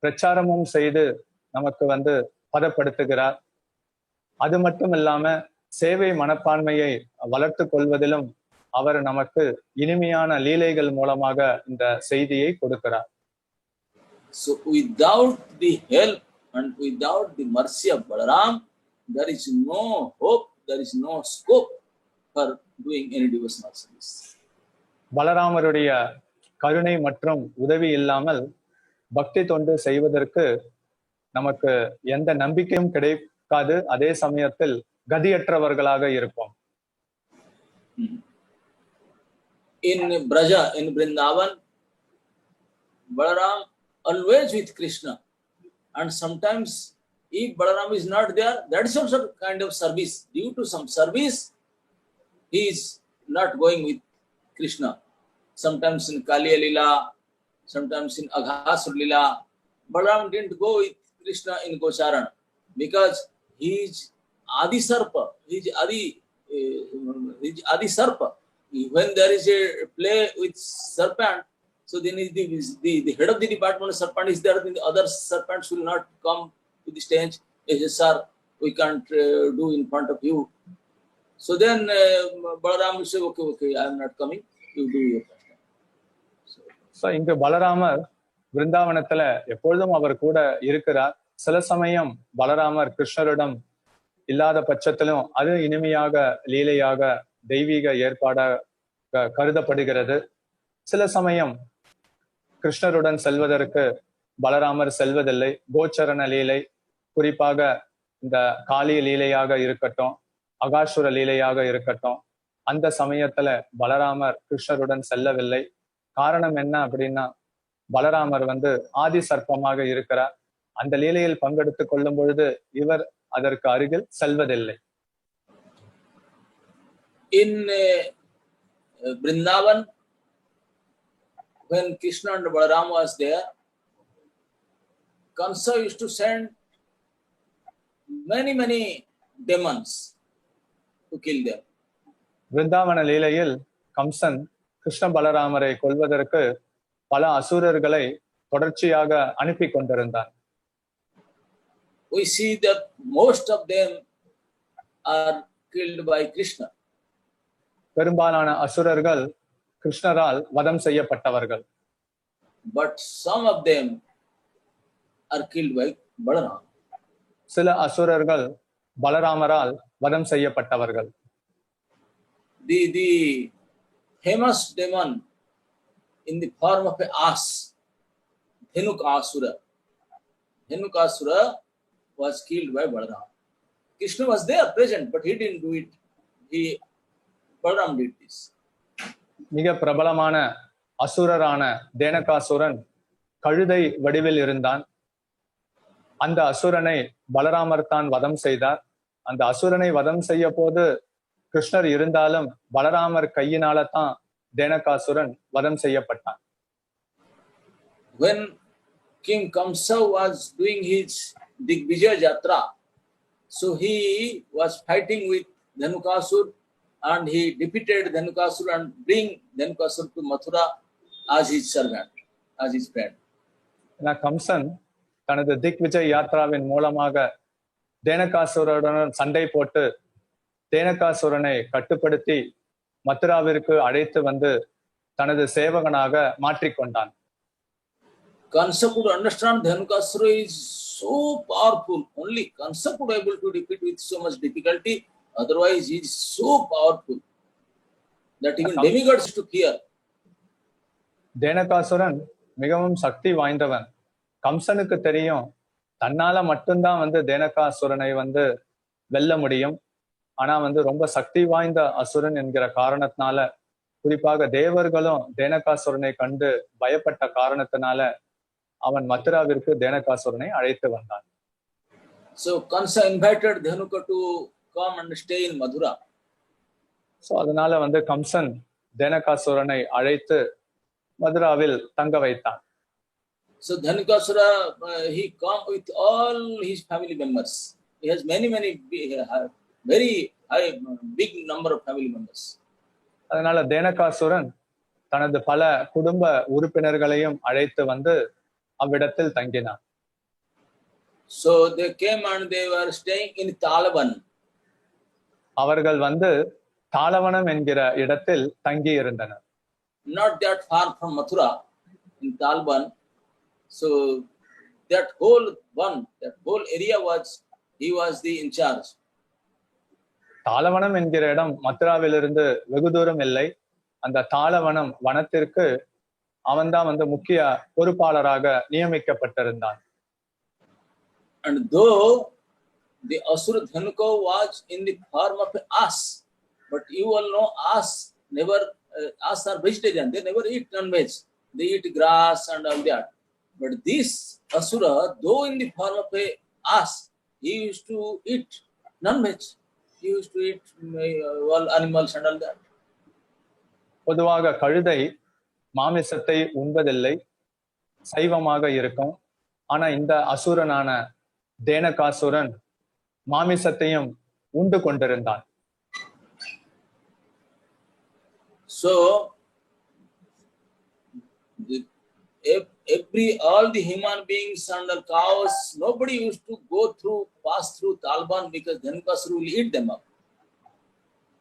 பிரச்சாரமும் செய்து நமக்கு பதப்படுத்துகிறார். அது மட்டும் இல்லாம சேவை மனப்பான்மையை வளர்த்து கொள்வதிலும் அவர் நமக்கு இனிமையான லீலைகள் மூலமாக இந்த செய்தியை கொடுக்கிறார். So without the help and without the mercy of Balaram, there is no hope, there is no scope for doing any devotional service. பலராமருடைய கருணை மற்றும் உதவி இல்லாமல் பக்தி தொண்டு செய்வதற்கு நமக்கு எந்த நம்பிக்கையும் கிடைக்காது. அதே சமயத்தில் கதியற்றவர்களாக இருப்போம். In Braja, in Vrindavan, Balaram always with Krishna, and sometimes if Balaram is not there, that is also kind of service. Due to some service, he is not going with Krishna. Sometimes in Kaliya Lila, sometimes in Aghasur Lila, Balaram didn't go with Krishna in Gocharan because he is Adi Sarpa. He is Adi Sarpa. When there is a play with serpent, so then the head of the department of serpent is there, then the other serpents will not come to the stage. Yes, sir, we can't do in front of you. So then Balaram will say, okay, I am not coming. You do your part. So இங்கு பலராமர் விருந்தாவனத்துல எப்பொழுதும் அவர் கூட இருக்கிறார். சில சமயம் பலராமர் கிருஷ்ணரிடம் இல்லாத பட்சத்திலும் அது இனிமையாக லீலையாக தெய்வீக ஏற்பாடாக கருதப்படுகிறது. சில சமயம் கிருஷ்ணருடன் செல்வதற்கு பலராமர் செல்வதில்லை. கோச்சரண லீலை, குறிப்பாக இந்த காளிய லீலையாக இருக்கட்டும், அகாசுர லீலையாக இருக்கட்டும், அந்த சமயத்துல பலராமர் கிருஷ்ணருடன் செல்லவில்லை. காரணம் என்ன அப்படின்னா, பலராமர் ஆதி சர்ப்பமாக இருக்கிறார். அந்த லீலையில் பங்கெடுத்துக் கொள்ளும் பொழுது இவர் அதற்கு அருகில் செல்வதில்லை. In Vrindavan, when Krishna and Balaram was there, Kamsa used to send many demons to kill them. விருந்தாவன லீலையில் Kamsan Krishna பலராமரை கொல்வதற்கு பல அசுரர்களை தொடர்ச்சியாக அனுப்பி கொண்டிருந்தார். We see that most of them are killed by Krishna. பெரும்பாலான அசுரர்கள் கிருஷ்ணரால் வதம் செய்யப்பட்டவர்கள். But some of them are killed by Balaram. சில அசுரர்கள் பலராமரால் வதம் செய்யப்பட்டவர்கள். The famous demon in the form of an ass, Dhenukasura. Dhenukasura was killed by Balaram. Krishna was there present, but he didn't do it. Balaram did this. மிக பிரபலமான அசுரரான தேனகாசுரன் கழுதை வடிவில் இருந்தான். அந்த அசுரனை பலராமர் தான் வதம் செய்தார். அந்த அசுரனை வதம் செய்ய போது கிருஷ்ணர் இருந்தாலும் பலராமர் கையினால தான் தேனகாசுரன் வதம் செய்யப்பட்டான். When King Kamsa was doing his Digvijaya Jatra, so he was fighting with Dhenukasur and he defeated Dhenukasur and bring Dhenukasur to Mathura as his servant, as his friend. Kamsan தனது திக்விஜய் யாத்ராவின் மூலமாக தேனகாசுரனுடன் சண்டை போட்டு தேனகாசுரனை கட்டுப்படுத்தி மதுராவிற்கு அழைத்து தனது சேவகனாக மாற்றிக்கொண்டான். Kamsa could understand Dhenukasura is so powerful. Only Kamsa could be able to defeat with so much difficulty. Otherwise, he is so powerful that even demigods to fear. தேனகாசுரன் மிகவும் சக்தி வாய்ந்தவன். கம்சனுக்கு தெரியும் தன்னால மட்டும்தான் தேனகாசுரனை வெல்ல முடியும். ஆனா ரொம்ப சக்தி வாய்ந்த அசுரன் என்கிற காரணத்தினால, குறிப்பாக தேவர்களும் தேனகாசுரனை கண்டு பயப்பட்ட காரணத்தினால அவன் மதுராவிற்கு தேனகாசுரனை அழைத்து வந்தான். So Kamsa invited Dhanuka to come and stay in Mathura. So அதனால கம்சன் தேனகாசுரனை அழைத்து மதுராவில் தங்க வைத்தான். So Dhanukasura, he come with all his family members. He has many very high, big number of family members. அதனால தேனகாசுரன் தனது பல குடும்ப உறுப்பினர்களையும் அழைத்து அவ்விடத்தில் தங்கினான். So they came and they were staying in Talavan. அவர்கள் தாளவனம் என்கிற இடத்தில் தங்கி இருந்தனர். Not that far from Mathura, in Talavan. So that whole area he was the in charge. தாளவனம் என்கிற இடம் மதுராவிலிருந்து வெகு தூரம் இல்லை. அந்த தாளவனம் வனத்திற்கு அவன்தான் முக்கிய பொறுப்பாளராக நியமிக்கப்பட்டிருந்தான். And though the Asura Dhanuka was in the form of an ass, but you all know ass are vegetarian. They never eat non-veg. They eat grass and all that. But this Asura, though in the form of an ass, he used to eat non-veg. He used to eat all animals and all that. பொதுவாக கழுதை மாமிசத்தை உண்பதில்லை, சைவமாக இருக்கும். ஆனா இந்த அசுரனான தேனகாசுரன் மாமிசத்தையும் உண்டு கொண்டிருந்தான். So all the human beings and the cows, nobody used to pass through Talban because Dhenukasura will eat them up.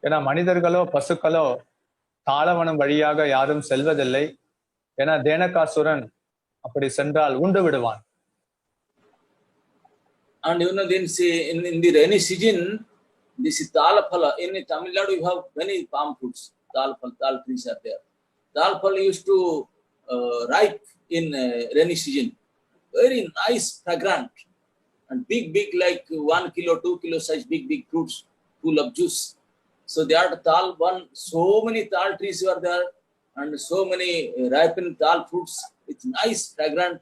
ஏன்னா மனிதர்களோ பசுக்களோ தாளவனம் வழியாக யாரும் செல்வதில்லை. ஏன்னா தேனகாசுரன் அப்படி சென்றால் உண்டு விடுவான். And then say in the rainy season, this is Talaphala. In Tamil Nadu, you have many palm fruits. Tal trees are there. Talaphala used to ripe in rainy season. Very nice, fragrant, and big, like 1 kilo, 2 kilo size, big fruits, full of juice. So there are so many tal trees were there, and so many ripened tal fruits. It's nice, fragrant.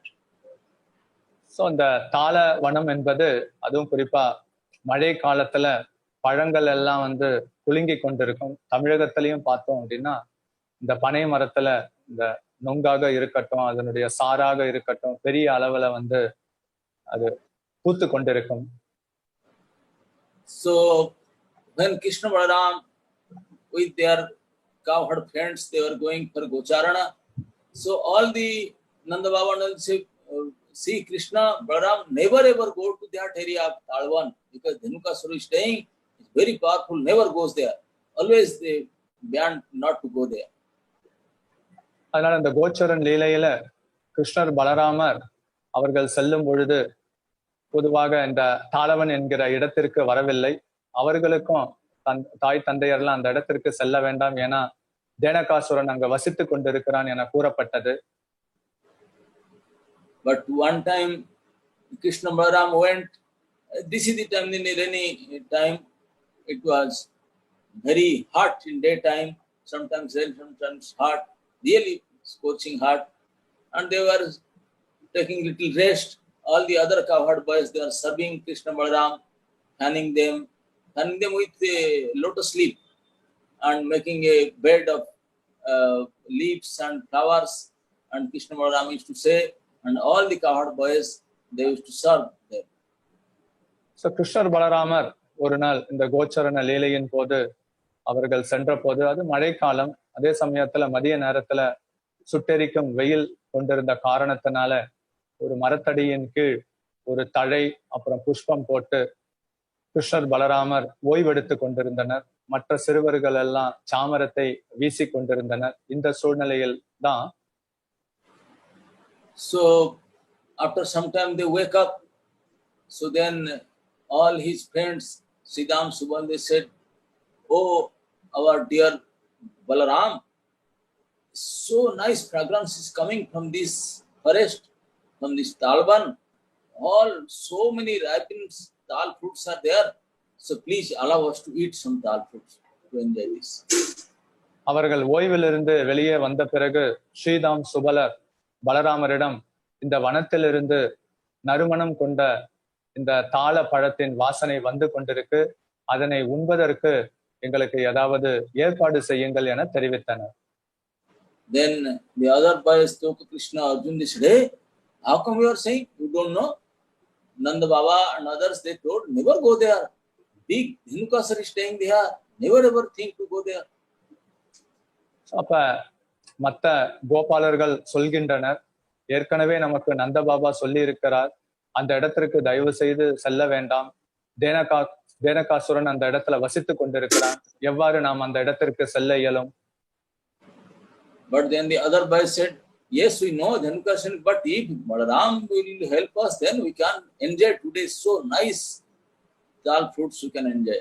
So இந்த தாள வனம் என்பது அதுவும் குறிப்பா மழை காலத்துல பழங்கள் எல்லாம் குலுங்கி கொண்டிருக்கும். தமிழகத்திலையும் பார்த்தோம் அப்படின்னா இந்த பனை மரத்துல இந்த நொங்காக இருக்கட்டும், அதனுடைய சாராக இருக்கட்டும், பெரிய அளவுல அது பூத்து கொண்டிருக்கும். So when Krishna Balaram with their cowherd friends, they were going for Gocharana. So all the Nanda Baba say, see Krishna Balaram never ever go to that area of Talwan because Dhenukasura is staying, is very powerful, never goes there. Always they banned not to go there. அதனால இந்த கோச்சரன் லீலையில கிருஷ்ணர் பலராமர் அவர்கள் செல்லும் பொழுது பொதுவாக இந்த தாளவன் என்கிற இடத்திற்கு வரவில்லை. அவர்களுக்கும் தாய் தந்தையர்லாம் அந்த இடத்திற்கு செல்ல வேண்டாம், ஏன்னா தேனகாசுரன் அங்க வசித்துக் கொண்டிருக்கிறான் என கூறப்பட்டது. But one time Krishna Balaram went. This is the time, in the rainy time. It was very hot in daytime. Sometimes rain, sometimes hot. Really scorching hot. And they were taking little rest. All the other cowherd boys, they are serving Krishna Balaram, fanning them with a lotus leaf and making a bed of leaves and flowers. And Krishna Balaram used to say, and all the cowherd boys, they used to serve them. So கிருஷ்ணர் பலராமர் ஒரு நாள் இந்த கோச்சரண லீலையின் போது அவர்கள் சென்ற போது அது மழைக்காலம், அதே சமயத்துல மதிய நேரத்துல சுட்டெரிக்கும் வெயில் கொண்டிருந்த காரணத்தினால ஒரு மரத்தடியின் கீழ் ஒரு தழை அப்புறம் புஷ்பம் போட்டு கிருஷ்ணர் பலராமர் ஓய்வெடுத்து கொண்டிருந்தனர். மற்ற சிறுவர்கள் எல்லாம் சாமரத்தை வீசி கொண்டிருந்தனர். இந்த சூழ்நிலையில் தான் so after some time they wake up. So then all his friends, Siddham, Subhan, they said, oh, our dear Balaram, so nice fragrance is coming from this forest, from this Talban. All so many ripened tal fruits are there. So please allow us to eat some tal fruits to enjoy this. அவர்கள் ஓய்விலிருந்து வெளியே வந்த பிறகு ஸ்ரீதாம் சுபலர் பலராமரிடம் இந்த வனத்திலிருந்து நறுமணம் கொண்ட இந்த தாள பழத்தின் வாசனை வந்து கொண்டிருக்கு, அதனை உண்பதற்கு எங்களுக்கு ஏதாவது ஏற்பாடு செய்யுங்கள் என தெரிவித்தனர். Then the other boys spoke to Krishna, Arjun, they said, hey, how come you are saying you don't know? Nanda Baba and others, they told, never go there. Big Dhenukasura is staying there. Never ever think to go there. அப்ப மத்த கோபாலர்கள் சொல்கின்றனர், ஏற்கனவே நமக்கு நந்த பாபா சொல்லி இருக்கிறார், அந்த இடத்திற்கு தயவு செய்து செல்ல வேண்டாம், தேனகாசுரன் அந்த இடத்துல வசித்துக் கொண்டிருக்கிறான், எவ்வாறு நாம் அந்த இடத்திற்கு செல்ல இயலும்? But then the other boys said, yes, we know Dhenukasura, but if Balaram will help us, then we can enjoy today so nice dal fruits you can enjoy.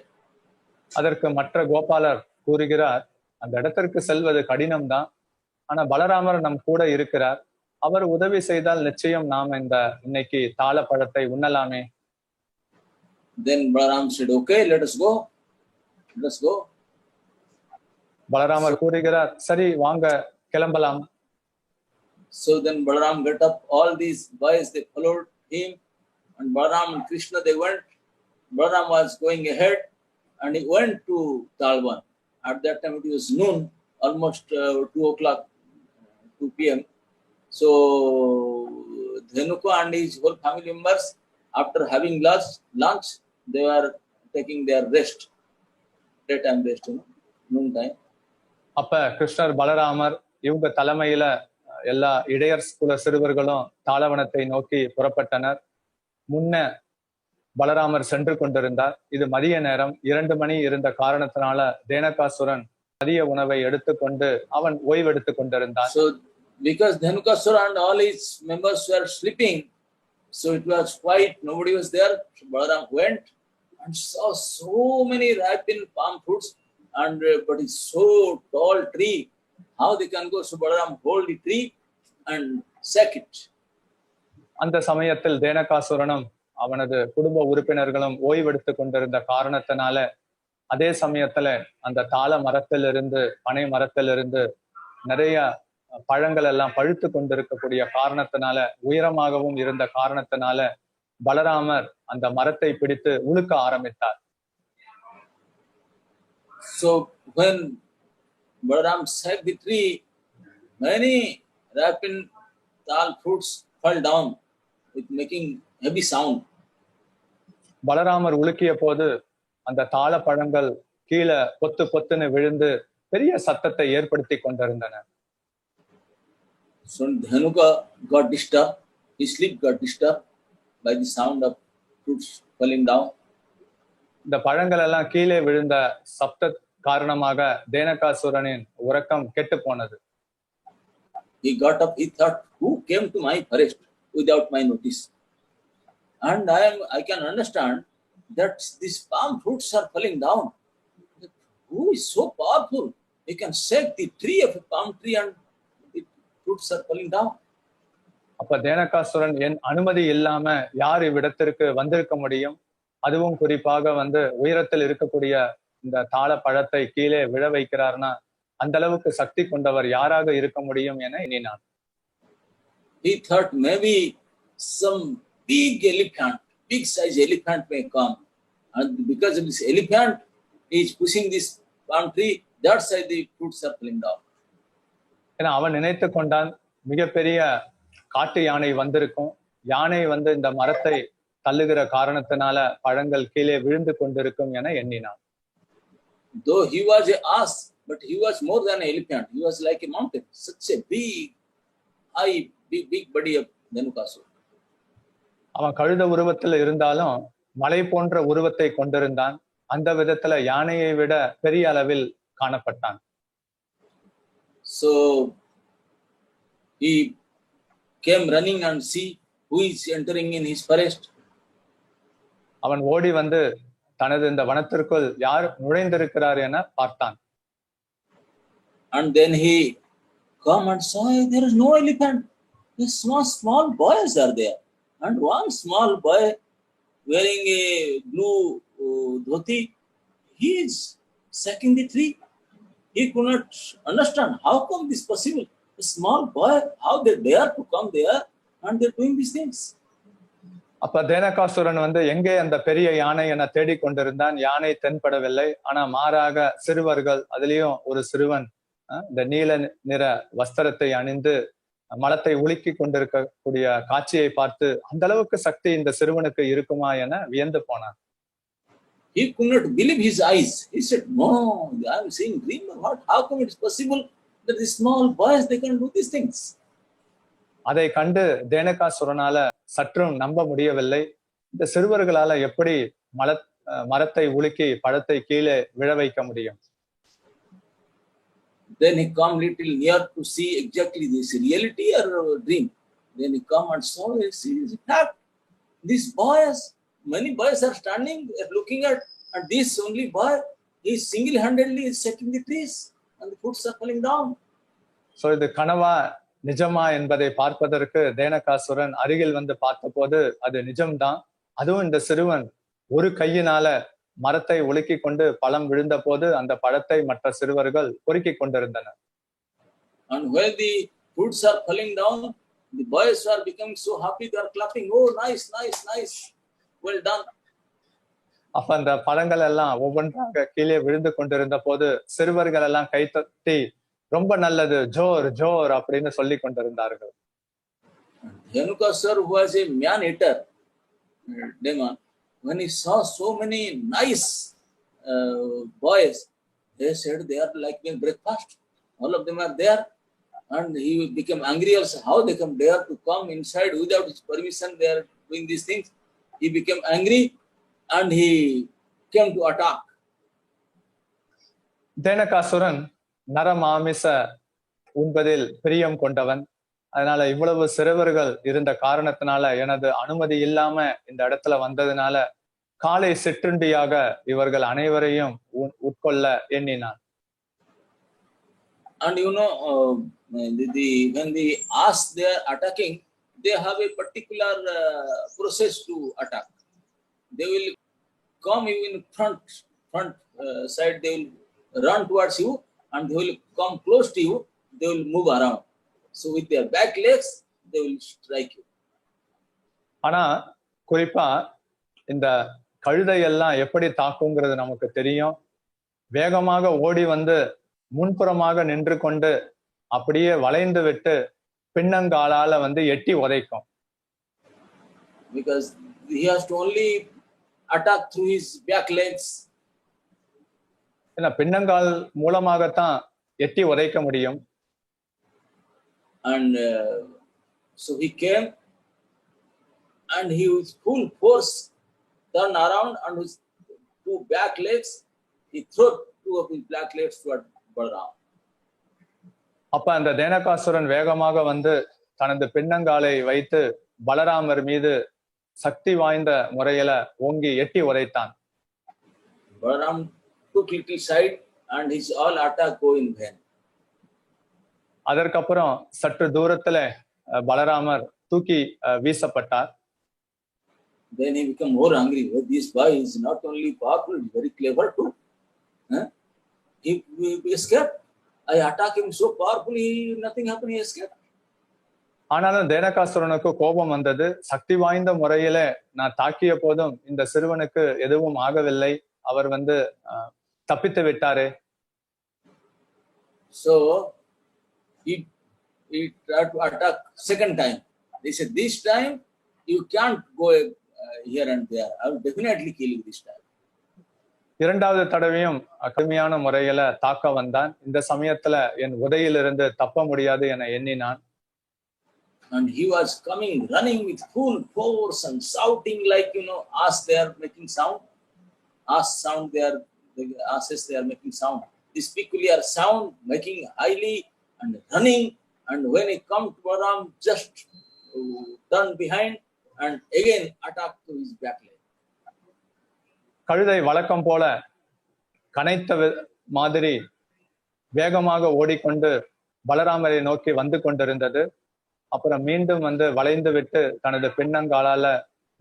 அதற்கு மற்ற கோபாலர் கூறுகிறார், அந்த இடத்திற்கு செல்வது கடினம்தான், ஆனா பலராமர் நம் கூட இருக்கிறார், அவர் உதவி செய்தால் நிச்சயம் நாம் இன்னைக்கு தாள பழத்தை உண்ணலாமே. Then Balaram said, okay, let us go. பலராமர் கூறுகிறார், சரி வாங்க கிளம்பலாம். So then Balaram got up, all these boys, they followed him, and Balaram and Krishna, they went Balaram was going ahead and he went to Talwan. At that time it was noon, almost 2 o'clock, 2 p.m. So Dhanuka and his whole family members, after having lunch, they were taking their rest, daytime rest, noon time. அப்ப கிருஷ்ணர் பலராமர் இவங்க தலைமையில எல்லா இடையர் குல சிறுவர்களும் தாளவனத்தை நோக்கி புறப்பட்டனர். முன்ன பலராமர் சென்று கொண்டிருந்தார். இது மதிய நேரம், 2 மணி இருந்த காரணத்தினால தேனகாசுரன் மதிய உணவை எடுத்துக்கொண்டு அவன் ஓய்வெடுத்துக் கொண்டிருந்தான். So because Dhanukasura and all his members were sleeping, so it was quiet, nobody was there. So Balaram went and saw so many ripened palm fruits, and but it's so tall tree, how they can go? So Balaram hold the tree and sack it. அந்த சமயத்தில் தேனகாசுரனும் அவனது குடும்ப உறுப்பினர்களும் ஓய்வெடுத்துக் கொண்டிருந்த காரணத்தினால அதே சமயத்துல அந்த தாள மரத்திலிருந்து, பனை மரத்திலிருந்து நிறைய பழங்கள் எல்லாம் பழுத்து கொண்டிருக்கக்கூடிய காரணத்தினால, உயரமாகவும் இருந்த காரணத்தினால பலராமர் அந்த மரத்தை பிடித்து உழுக்க ஆரம்பித்தார். So when Balaram sacked the tree, many ripened tal fruits fell down with making heavy sound. பலராமர் உலுக்கிய போது அந்த தாள பழங்கள் கீழே பொத்து பொத்துன்னு விழுந்து பெரிய சத்தத்தை ஏற்படுத்தி கொண்டிருந்தன. So Dhanuka got disturbed, his sleep got disturbed by the sound of fruits falling down. இந்த பழங்கள் எல்லாம் கீழே விழுந்த சப்த காரணமாக தேனகாசுரனின் உறக்கம் கெட்டு போனது. He got up, he thought, who came to my forest without my notice? And I can understand that these palm fruits are falling down. Who is so powerful? He can shake the tree of a palm tree and the fruits are falling down. அப்ப தேனகாசுரன் என் அனுமதி இல்லாம யார் இவ்விடத்திற்கு வந்திருக்க முடியும்? அதுவும் குறிப்பாக உயரத்தில் இருக்கக்கூடிய இந்த தாள பழத்தை கீழே விழ வைக்கிறார்னா அந்த அளவுக்கு சக்தி கொண்டவர் யாராக இருக்க முடியும் என எண்ணினான். He thought maybe some big elephant, big size elephant may come, and because of this elephant he is pushing this palm tree, that side the fruits are falling down. ஏன்னா அவன் நினைத்து கொண்டான் மிகப்பெரிய காட்டு யானை வந்திருக்கும், யானை இந்த மரத்தை தள்ளுகிற காரணத்தினால பழங்கள் கீழே விழுந்து கொண்டிருக்கும் என எண்ணினான். Though he was an ass, but he was more than an elephant. He was like a mountain, such a big body of Dhanukasura. அவன் கழுத உருவத்தில் இருந்தாலும் மலை போன்ற உருவத்தை கொண்டிருந்தான். அந்த விதத்துல யானையை விட பெரிய அளவில் காணப்பட்டான். So he came running and see who is entering in his forest. அவன் ஓடி தனது இந்த வனத்திற்குள் யார் நுழைந்திருக்கிறார் என பார்த்தான். And then he come and saw there is no elephant. These small boys are there, and one small boy wearing a blue dhoti, he is sacking the tree. He could not understand how come this possible. A small boy, how they dare to come there and they're doing these things. அப்ப தேனகாசுரன் எங்கே அந்த பெரிய யானை என தேடிக்கொண்டிருந்தான். யானை தென்படவில்லை. ஆனா மாறாக சிறுவர்கள், அதுலயும் ஒரு சிறுவன் இந்த நீல நிற வஸ்திரத்தை அணிந்து மலத்தை உலுக்கி கொண்டிருக்கக்கூடிய காட்சியை பார்த்து அந்த அளவுக்கு சக்தி இந்த சிறுவனுக்கு இருக்குமா என வியந்து போனான். He could not believe his eyes. He said, "No, I am seeing dream or what? How come it is possible that these small boys they can do these things?" அதை கண்டு தேனகாசுரனால சற்றும் நம்ப முடியவில்லை. இந்த சிறுவர்களால எப்படி மரத்தை உலுக்கி பழத்தை கீழே விழ வைக்க முடியும்? Then he come little near to see exactly this reality or dream. Then he come and saw it. In fact, these boys, many boys are standing looking at, and this only boy, he single-handedly is setting the trees and the fruits are falling down. So இது கனவா நிஜமா என்பதை பார்ப்பதற்கு தேனகாசுரன் அருகில் பார்த்தபோது அது நிஜம்தான். அதுவும் இந்த சிறுவன் ஒரு கையினால மரத்தை உலுக்கி கொண்டு பழம் விழுந்த போது அந்த பழத்தை மற்ற சிறுவர்கள் பொறுக்கிக் கொண்டிருந்தனர். And when the fruits are falling down, the boys are becoming so happy, they are clapping. Oh, nice, well done. அப்ப அந்த பழங்கள் எல்லாம் ஒவ்வொன்றாக கீழே விழுந்து கொண்டிருந்த போது சிறுவர்கள் எல்லாம் கைத்தட்டி ரொம்ப நல்லது, ஜோர் ஜோர் அப்படின்னு சொல்லி கொண்டிருந்தார்கள். Dhenukasura was a man-eater demon. When he saw so many nice boys, they said they are like doing breakfast. All of them are there. And he became angry also. How they can dare to come inside without his permission? They are doing these things. He became angry and he came to attack. தேனகாசுரன் நரமாமிச உண்பதில் பிரியம் கொண்டவன். அதனால இவ்வளவு சிறுவர்கள் இருந்த காரணத்தினால, எனது அனுமதி இல்லாம இந்த இடத்துல வந்ததுனால காலை சிற்றுண்டியாக இவர்கள் அனைவரையும் உட்கொள்ள எண்ணினான். And you know, when the ass they are attacking, they have a particular process to attack. They will come you in front side. They will run towards you, and they will come close to you. They will move around. So with their back legs, they will strike you. ஆனா குறிப்பா இந்த கழுதை எல்லாம் எப்படி தாக்குங்கிறது நமக்கு தெரியும். வேகமாக ஓடி வந்து முன்புறமாக நின்று கொண்டு அப்படியே வளைந்து விட்டு பின்னங்காலால வந்து எட்டி உதைக்கும். Because he has to only attack through his back legs. ஏன்னா பின்னங்கால் மூலமாகத்தான் எட்டி உதைக்க முடியும். And so he came and he with full force turned around and his two back legs, he threw two of his back legs toward Balaram. அப்ப அந்த தேனகாசுரன் வேகமாக வந்து தனது பின்னங்காலை வைத்து பலராமர் மீது சக்தி வாய்ந்த முறையில ஓங்கி எட்டி உதைத்தான். Balaram took little side and his all attack go in vain. அதற்கப்புறம் சற்று தூரத்துல பலராமர் தூக்கி வீசப்பட்டார். Then he became more angry. Well, this boy is not only powerful, very clever too. He escaped. I attack him so powerfully, nothing happened. He escaped. ஆனாலும் தேனகாசுரனுக்கு கோபம் வந்தது. சக்தி வாய்ந்த முறையில நான் தாக்கிய போதும் இந்த சிறுவனுக்கு எதுவும் ஆகவில்லை, அவர் வந்து தப்பித்து விட்டாரே. So he tried to attack second time. They said, this time you can't go here and there. I will definitely kill you this time. இரண்டாவது தடவையும் கடுமையான முறையில தாக்க வந்தான். இந்த சமயத்துல என் உதையிலிருந்து தப்ப முடியாது என எண்ணினான். And he was coming, running with full force and shouting like, ass they are making sound. Ass sound, the asses they are making sound. This peculiar sound making highly and running. And when he come to Balaram, just turn behind and again attack to his back leg. கழுதை வழக்கம் போல கனைத்த மாதிரி வேகமாக ஓடிக்கொண்டு பலராமரை நோக்கி வந்து கொண்டிருந்தது. அப்புறம் மீண்டும் வந்து வளைந்து விட்டு தனது பின்னங்காலால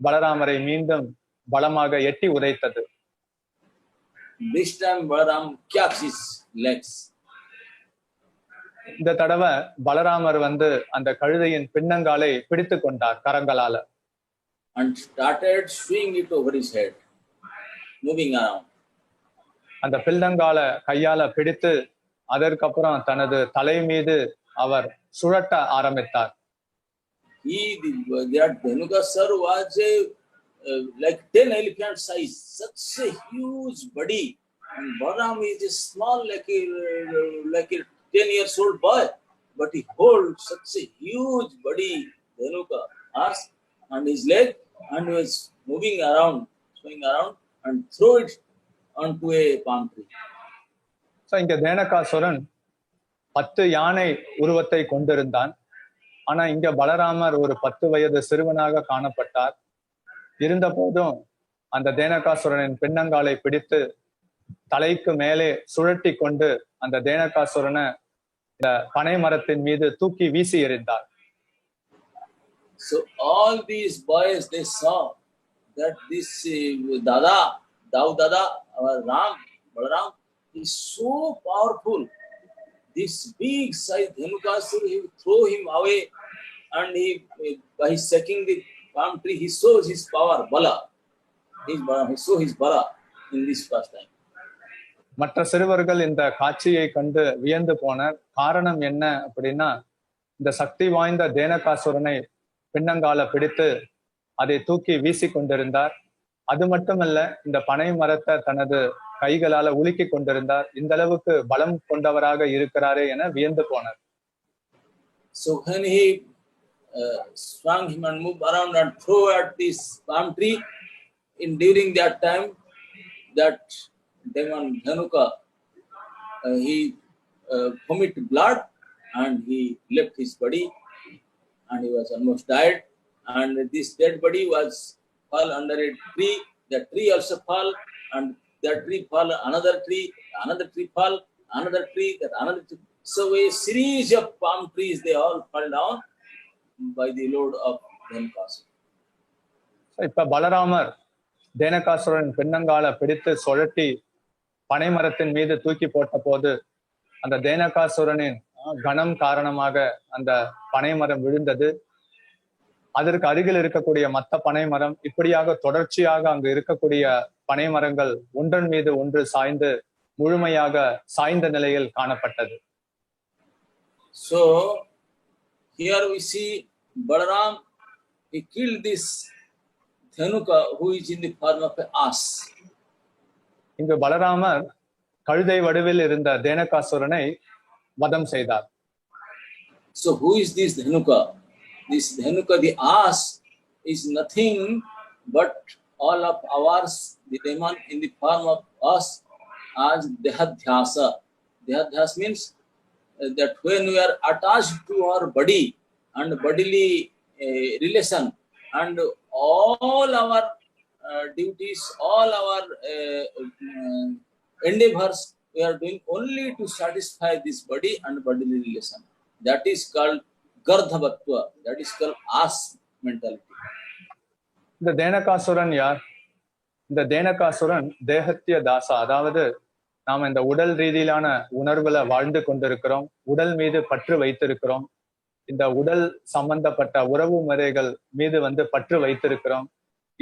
பலராமரை மீண்டும் பலமாக எட்டி உதைத்தது. This time Balaram catch his legs. இந்த தடவை பலராமர் வந்து அந்த கழுதையின் பின்னங்காலை பிடித்து கொண்டார் கரங்களால. And started swinging it over his head, moving around. அந்த பின்னங்கால கையால பிடித்து அதற்கப்புறம் தனது தலை மீது அவர் சுழட்ட ஆரம்பித்தார். That Dhenukasura was like 10 elephant size, such a huge body, and Balaram is a small like a 10 years old boy, but he holds such a huge body, Dhenuka horse, and his leg, and he was moving around, swinging around, and throw it onto a palm tree. So இங்க தேனகாசுரன் 10 யானை உருவத்தை கொண்டிருந்தான். ஆனா இங்க பலராமர் ஒரு 10 வயது சிறுவனாக காணப்பட்டார். இருந்த போதும் அந்த தேனகாசுரனின் பின்னங்காலை பிடித்து தலைக்கு மேலே சுழட்டி கொண்டு அந்த தேனகாசுரனை இந்த பனை மரத்தின் மீது தூக்கி வீசி எறிந்தார். So all these boys, they saw that this Dada, our Balaram is so powerful. This big size Dhenukasura, he will throw him away, and he by shaking the palm tree, he shows his power, Bala. he show his bala in this pastime. மற்ற சிறுவர்கள் இந்த காட்சியை கண்டு வியந்து boner. காரணம் என்ன அப்படின்னா, இந்த சக்தி வாய்ந்த தேனகாசுரனை பின்னங்கால பிடித்து அதை தூக்கி வீசி கொண்டிருந்தார். அது மட்டுமல்ல, இந்த பனை மரத்தை தனது கைகளால உலுக்கி கொண்டிருந்தார். இந்த அளவுக்கு பலம் கொண்டவராக இருக்கிறாரே என வியந்து போனார். So when he swung him and moved around and threw at this palm tree, during that time, that demon Dhanuka, he vomited blood and he left his body and he was almost died. And this dead body was fall under a tree. That tree also fall, and that tree fall, another tree fall, another tree, that another tree. So a series of palm trees, they all fall down by the load of Dhenukasura. இப்ப பலராமர் தேனகாசுரன் பின்னங்கால பிடித்து சுழட்டி பனைமரத்தின் மீது தூக்கி போட்ட போது அந்த தேனகாசுரனின் கணம் காரணமாக அந்த பனைமரம் விழுந்தது. அதற்கு அருகில் இருக்கக்கூடிய மற்ற பனைமரம், இப்படியாக தொடர்ச்சியாக அங்கு இருக்கக்கூடிய பனைமரங்கள் ஒன்றன் மீது ஒன்று சாய்ந்து முழுமையாக சாய்ந்த நிலையில் காணப்பட்டது. So here we see Balaram, he killed this Dhanuka who is in the form of an ass. இங்கு பலராமர் கழுதை வடிவில் இருந்த தேனகாசுரனை வதம் செய்தார். So who is this Dhanuka? This Dhanuka, the ass, is nothing but all of ours, the demon in the form of us, as Dehadhyasa. Dehadhyasa means that when we are attached to our body and bodily relation, and all our duties, all our endeavors, we are doing only to satisfy this body and bodily relation. That is called Gardhavatva, that is called ass mentality. இந்த தேனகாசுரன் யார்? இந்த தேனகாசுரன் தேகத்திய தாசா, அதாவது நாம இந்த உடல் ரீதியிலான உணர்வுல வாழ்ந்து கொண்டிருக்கிறோம், உடல் மீது பற்று வைத்திருக்கிறோம், இந்த உடல் சம்பந்தப்பட்ட உறவு முறைகள் மீது பற்று வைத்திருக்கிறோம்.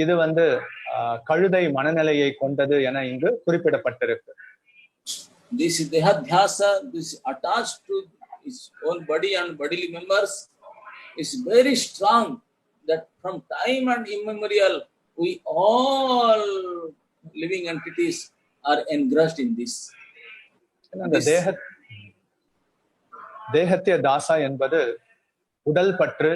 இது கழுதை மனநிலையை கொண்டது என இங்கு குறிப்பிடப்பட்டிருக்கு. This Dehadhyasa, this attached to his own body and bodily members, is very strong, that from time and immemorial we all living entities are engrossed in this. அந்த தேகத்திய தாசா என்பது உடல் பற்று,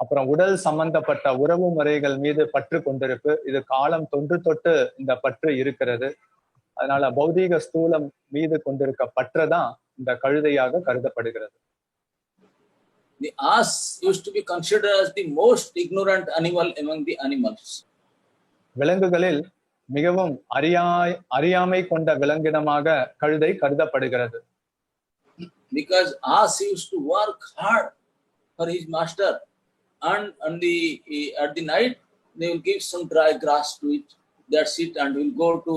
அப்புறம் உடல் சம்பந்தப்பட்ட உறவு முறைகள் மீது பற்று கொண்டிருப்பு. இது காலம் தொன்று தொட்டு இந்த பற்று இருக்கிறது. அதனால பௌதீக ஸ்தூலம் மீது கொண்டிருக்க பற்றுதான் இந்த கழுதையாக கருதப்படுகிறது. The ass used to be considered as the most ignorant animal among the animals. விலங்குகளில் மிகவும் அறியாமை கொண்ட விலங்கினமாக கழுதை கருதப்படுகிறது. Because ass used to work hard for his master, and at the night they will give some dry grass to it. That's it, and will go to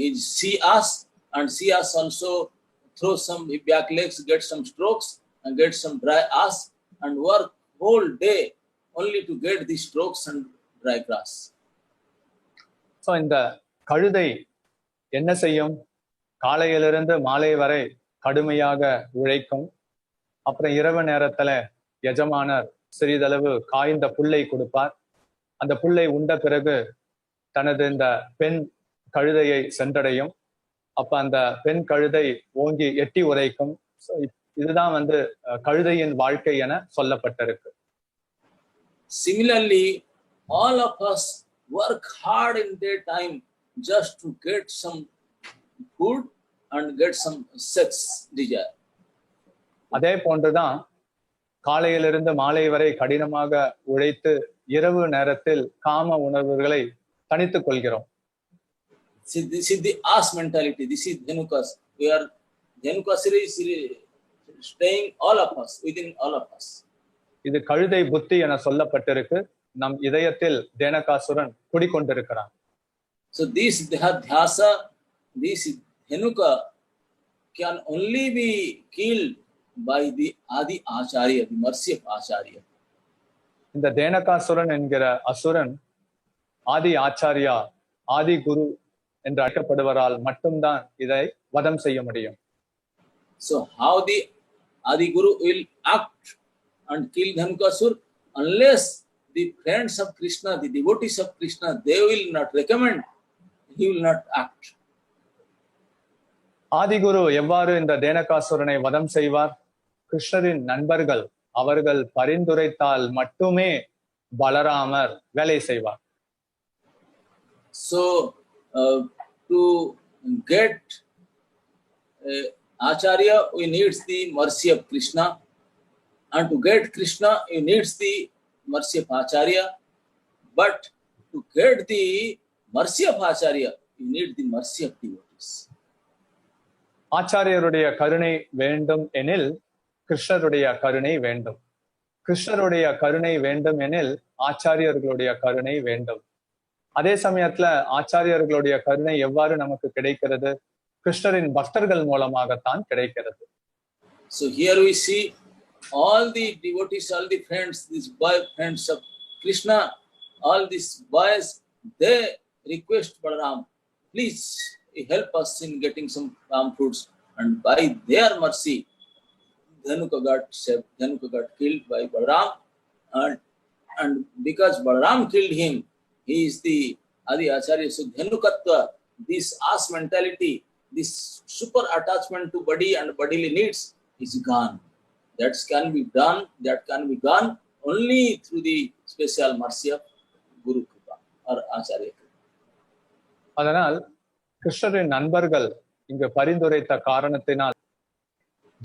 his sea ass, and sea ass also throw some back legs, get some strokes, and get some dry ass, and work whole day only to get the strokes and dry grass. So இந்த கழுதை என்ன செய்யும்? காலையிலிருந்து மாலை வரை கடுமையாக உழைக்கும். அப்புறம் இரவு நேரத்துல எஜமானர் சிறிதளவு காய்ந்த புல்லை கொடுப்பார். அந்த புல்லை உண்ட பிறகு தனது இந்த பெண் கழுதையை சென்றடையும். அப்ப அந்த பெண் கழுதை ஓங்கி எட்டி உரைக்கும். இதுதான் கழுதையின் வாழ்க்கை என சொல்லப்பட்டிருக்கு. Similarly, all of us work hard in daytime just to get some food and get some sex desire. அதே போன்றுதான் காலையிலிருந்து மாலை வரை கடினமாக உழைத்து இரவு நேரத்தில் காம உணர்வுகளை தணித்துக் கொள்கிறோம். This is the ass mentality. This is Dhanukas. Dhenukasura is staying all of us, within all of us. இது கழுதை புத்தி என சொல்லப்பட்டிருக்கு. நம் இதயத்தில் தேனகாசுரன் குடிக்கொண்டிருக்கிறான். So this Dehadhyasa, this Dhanuka can only be killed by the Adi Acharya, the mercy of Acharya. இந்த தேனகாசுரன் என்கிற அசுரன் ஆதி ஆச்சாரியா, ஆதி குரு என்று அழைக்கப்படுவரால் மட்டும்தான் இதை வதம் செய்ய முடியும். So how the Adi Guru will act and kill Dhanukasur unless the friends of Krishna, the devotees of Krishna, they will not recommend, he will not act. ஆதிகுரு எவ்வாறு இந்த தேனகாசுரனை வதம் செய்வார்? கிருஷ்ணரின் நண்பர்கள் அவர்கள் பரிந்துரைத்தால் மட்டுமே பலராமர் வேலை செய்வார். So to get Acharya, we needs the mercy of Krishna, and to get Krishna, we needs the mercy of Acharya. But to get the mercy of Acharya, you need the mercy of devotees. ஆச்சாரியருடைய கருணை வேண்டும் எனில் கிருஷ்ணருடைய கருணை வேண்டும். கிருஷ்ணருடைய கருணை வேண்டும் எனில் ஆச்சாரியர்களுடைய கருணை வேண்டும். அதே சமயத்துல ஆச்சாரியர்களுடைய கருணை எவ்வாறு நமக்கு கிடைக்கிறது? கிருஷ்ணரின் பக்தர்கள் மூலமாகத்தான் கிடைக்கிறது. So here we see all the devotees, all the friends, these boy friends of Krishna, all these boys, they request Balaram, please help us in getting some palm fruits. And by their mercy, Dhanuka got saved. Dhanuka got killed by Balaram, and because Balaram killed him, he is the Adi Acharya. So Dhanukatva, this ass mentality, this super attachment to body and bodily needs is gone. That can be done only through the special mercy of Guru Kripa or Acharya Kripa. அதனால் கிருஷ்ணரின் நண்பர்கள் இங்கு பரிந்துரைத்த காரணத்தினால்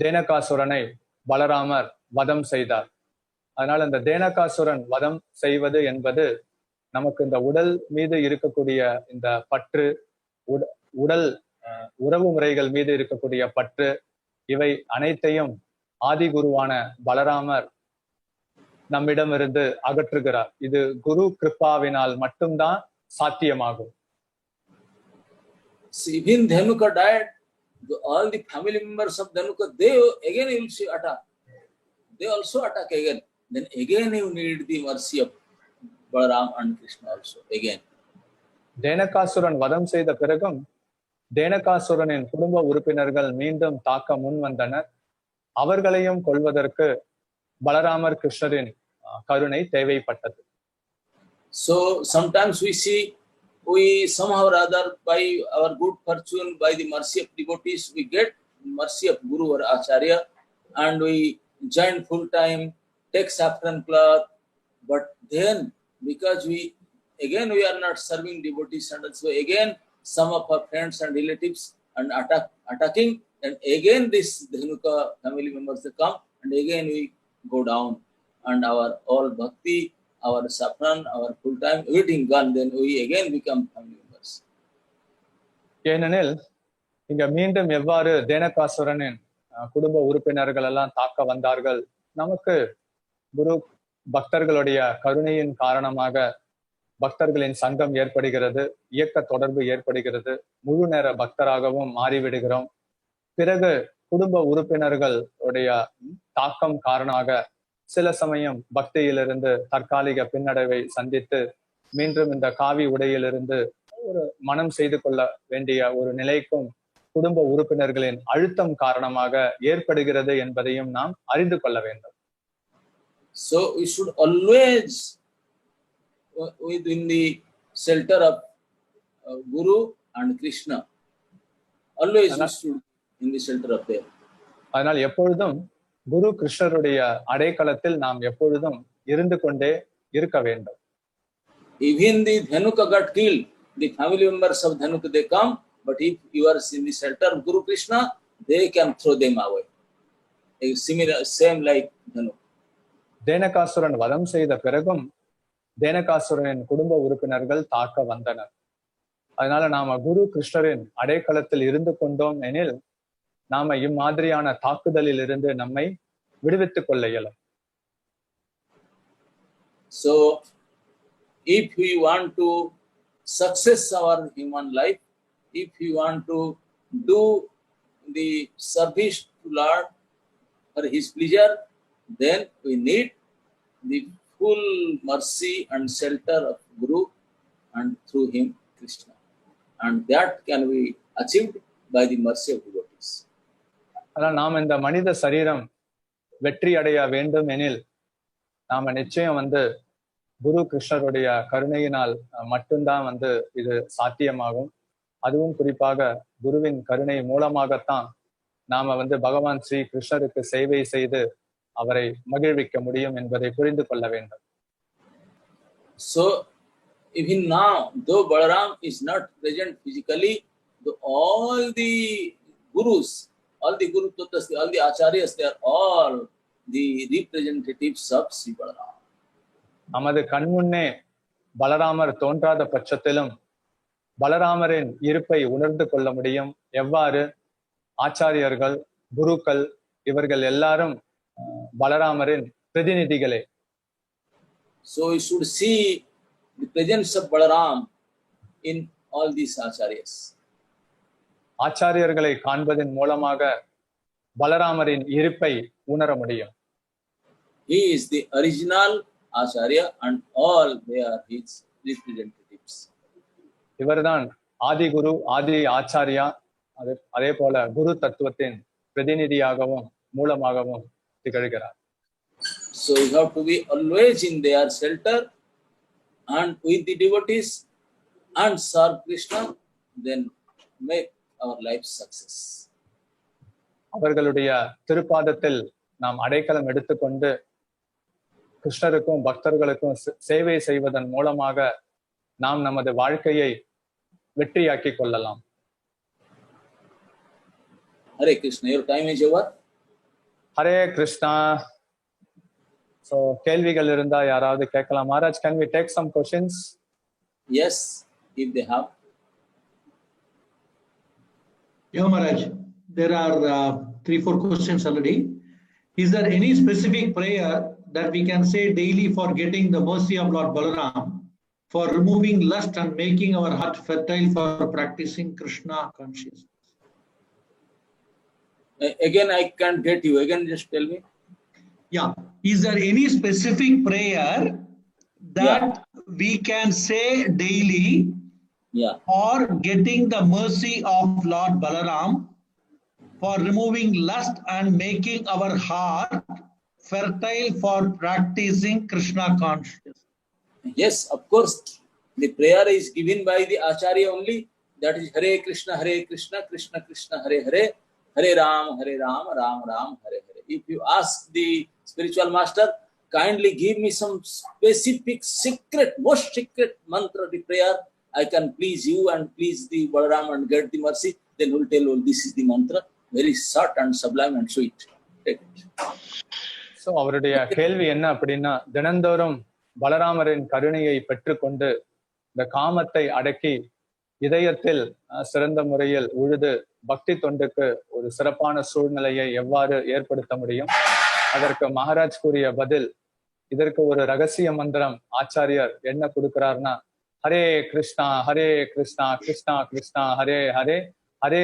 தேனகாசுரனை பலராமர் வதம் செய்தார். அதனால் அந்த தேனகாசுரன் வதம் செய்வது என்பது நமக்கு இந்த உடல் மீது இருக்கக்கூடிய இந்த பற்று, உடல் உறவு முறைகள் மீது இருக்கக்கூடிய பற்று, இவை அனைத்தையும் ஆதிகுருவான பலராமர் நம்மிடமிருந்து அகற்றுகிறார். இது குரு கிருப்பாவினால் மட்டும்தான் சாத்தியமாகும். Even Dhanuka died, all the family members of Dhanuka, they again will see attack. They also attack again. Then again you need the mercy of Balaram and Krishna also again. தேனகாசுரன் வதம் செய்த பிறகும் தேனகாசுரனின் குடும்ப உறுப்பினர்கள் மீண்டும் தாக்க முன் வந்தனர். அவர்களையும் கொல்வதற்கு பலராமர் கிருஷ்ணரின் கருணை தேவைப்பட்டது. So sometimes we see, we somehow or other by our good fortune, by the mercy of devotees, we get mercy of Guru or Acharya, and we join full time, take saffron cloth. But then because we are not serving devotees, and so again some of our friends and relatives and attacking, and again this Dhanuka family members they come, and again we go down, and our all bhakti, our saffron, our full time, everything gone. Then we again become family members. ஏனெனில் இங்க மீண்டும் எவ்வாறு தேனகாசுரனின் குடும்ப உறுப்பினர்கள் எல்லாம் தாக்க வந்தார்கள், நமக்கு குரு பக்தர்களுடைய கருணையின் காரணமாக பக்தர்களின் சங்கம் ஏற்படுகிறது, இயக்க தொடர்பு ஏற்படுகிறது, முழு நேர பக்தராகவும் மாறிவிடுகிறோம். பிறகு குடும்ப உறுப்பினர்களுடைய தாக்கம் காரணமாக சில சமயம் பக்தியிலிருந்து தற்காலிக பின்னடைவை சந்தித்து மீண்டும் இந்த காவி உடையிலிருந்து ஒரு மனம் செய்து கொள்ள வேண்டிய ஒரு நிலைக்கும் குடும்ப உறுப்பினர்களின் அழுத்தம் காரணமாக ஏற்படுகிறது என்பதையும் நாம் அறிந்து கொள்ள வேண்டும். So we should always within the shelter of Guru and Krishna. Always we should in the shelter of them. அதனால் எப்பொழுதும் குரு கிருஷ்ணருடைய அடைக்கலத்தில் நாம் எப்பொழுதும் இருந்து கொண்டே இருக்க வேண்டும். Even the Dhanuka got killed, the family members of Dhanuka they come, but if you are in the shelter of Guru Krishna, they can throw them away. Similar, same like Dhanuka. தேனகாசுரன் வதம் செய்த பிறகும் தேனகாசுரனின் குடும்ப உறுப்பினர்கள் தாக்க வந்தனர். அதனால நாம குரு கிருஷ்ணரின் அடைக்கலத்தில் இருந்து கொண்டோம் எனில் நாம இம்மாதிரியான தாக்குதலில் இருந்து நம்மை விடுவித்துக் கொள்ள இயலும். So if we want to success our human life, if we want to do the service to Lord for his pleasure, then we need the full mercy and shelter of Guru and through him Krishna. And that can be achieved by the mercy of devotees. ஆனால் நாம் இந்த மனித சரீரம் வெற்றி அடைய வேண்டும் எனில் நாம நிச்சயம் குரு கிருஷ்ணருடைய கருணையினால் மட்டும்தான் இது சாத்தியமாகும். அதுவும் குறிப்பாக குருவின் கருணை மூலமாகத்தான் நாம பகவான் ஸ்ரீ கிருஷ்ணருக்கு சேவை செய்து அவரை மகிழ்விக்க முடியும் என்பதை புரிந்து கொள்ள வேண்டும். So even now, though Balaram is not present physically, all the gurus, all the Guru Tattas, all the Acharyas, they are all the representatives of Sri Balaram. நமது கண்முன்னே பலராமர் தோன்றாத பட்சத்திலும் பலராமரின் இருப்பை உணர்ந்து கொள்ள முடியும். எவ்வாறு? ஆச்சாரியர்கள், குருக்கள் இவர்கள் எல்லாரும் பலராமரின் பிரதிநிதிகளே. So we should see the presence of Balaram in all these acharyas. ஆச்சாரியர்களை காண்பதன் மூலமாக பலராமரின் இருப்பை உணர முடியும். He is the original acharya and all they are his representatives. இவர்தான் ஆதி குரு, ஆதி ஆச்சாரியா, அதே போல குரு தத்துவத்தின் பிரதிநிதியாகவும் மூலமாகவும் திகழ்கிறார். So we have to be always in their shelter and with the devotees and serve Krishna, then make our life success. அவர்களுடைய திருப்பாதத்தில் நாம் அடைக்கலம் எடுத்துக்கொண்டு கிருஷ்ணருக்கும் பக்தர்களுக்கும் சேவை செய்வதன் மூலமாக நாம் நமது வாழ்க்கையை வெற்றியாக்கி கொள்ளலாம். Hare Krishna, your time is over. Hare Krishna. So கேள்விகள் இருந்தா யாராவது கேட்கலாம். Maharaj, can we take some questions? Yes, if they have. Yeah, Maharaj, there are 3-4 questions already. Is there any specific prayer that we can say daily for getting the mercy of Lord Balaram, for removing lust and making our heart fertile for practicing Krishna consciousness? Again, I can't get you. Again, just tell me. Yeah. Is there any specific prayer that we can say daily for getting the mercy of Lord Balaram, for removing lust and making our heart fertile for practicing Krishna consciousness? Yes, of course. The prayer is given by the Acharya only. That is Hare Krishna, Krishna Krishna, Hare Hare, Hare Ram, Ram Ram, Hare Hare. If you ask the spiritual master, kindly give me some specific, secret, most secret mantra, the prayer, I can please you and please the Balaram and get the mercy, then he will tell, oh, this is the mantra, very short and sublime and sweet. Take it. So அவருடைய கேள்வி என்ன அப்படின்னா, தினந்தோறும் பலராமரின் கருணையை பெற்றுக்கொண்டு இந்த காமத்தை அடக்கி இதயத்தில் சிறந்த முறையில் உழுது பக்தி தொண்டுக்கு ஒரு சிறப்பான சூழ்நிலையை எவ்வாறு ஏற்படுத்த முடியும்? அதற்கு மகாராஜ் கூறிய பதில், இதற்கு ஒரு ரகசிய மந்திரம் ஆச்சாரியர் என்ன கொடுக்கிறார்னா, ஹரே கிருஷ்ணா கிருஷ்ணா கிருஷ்ணா ஹரே ஹரே, ஹரே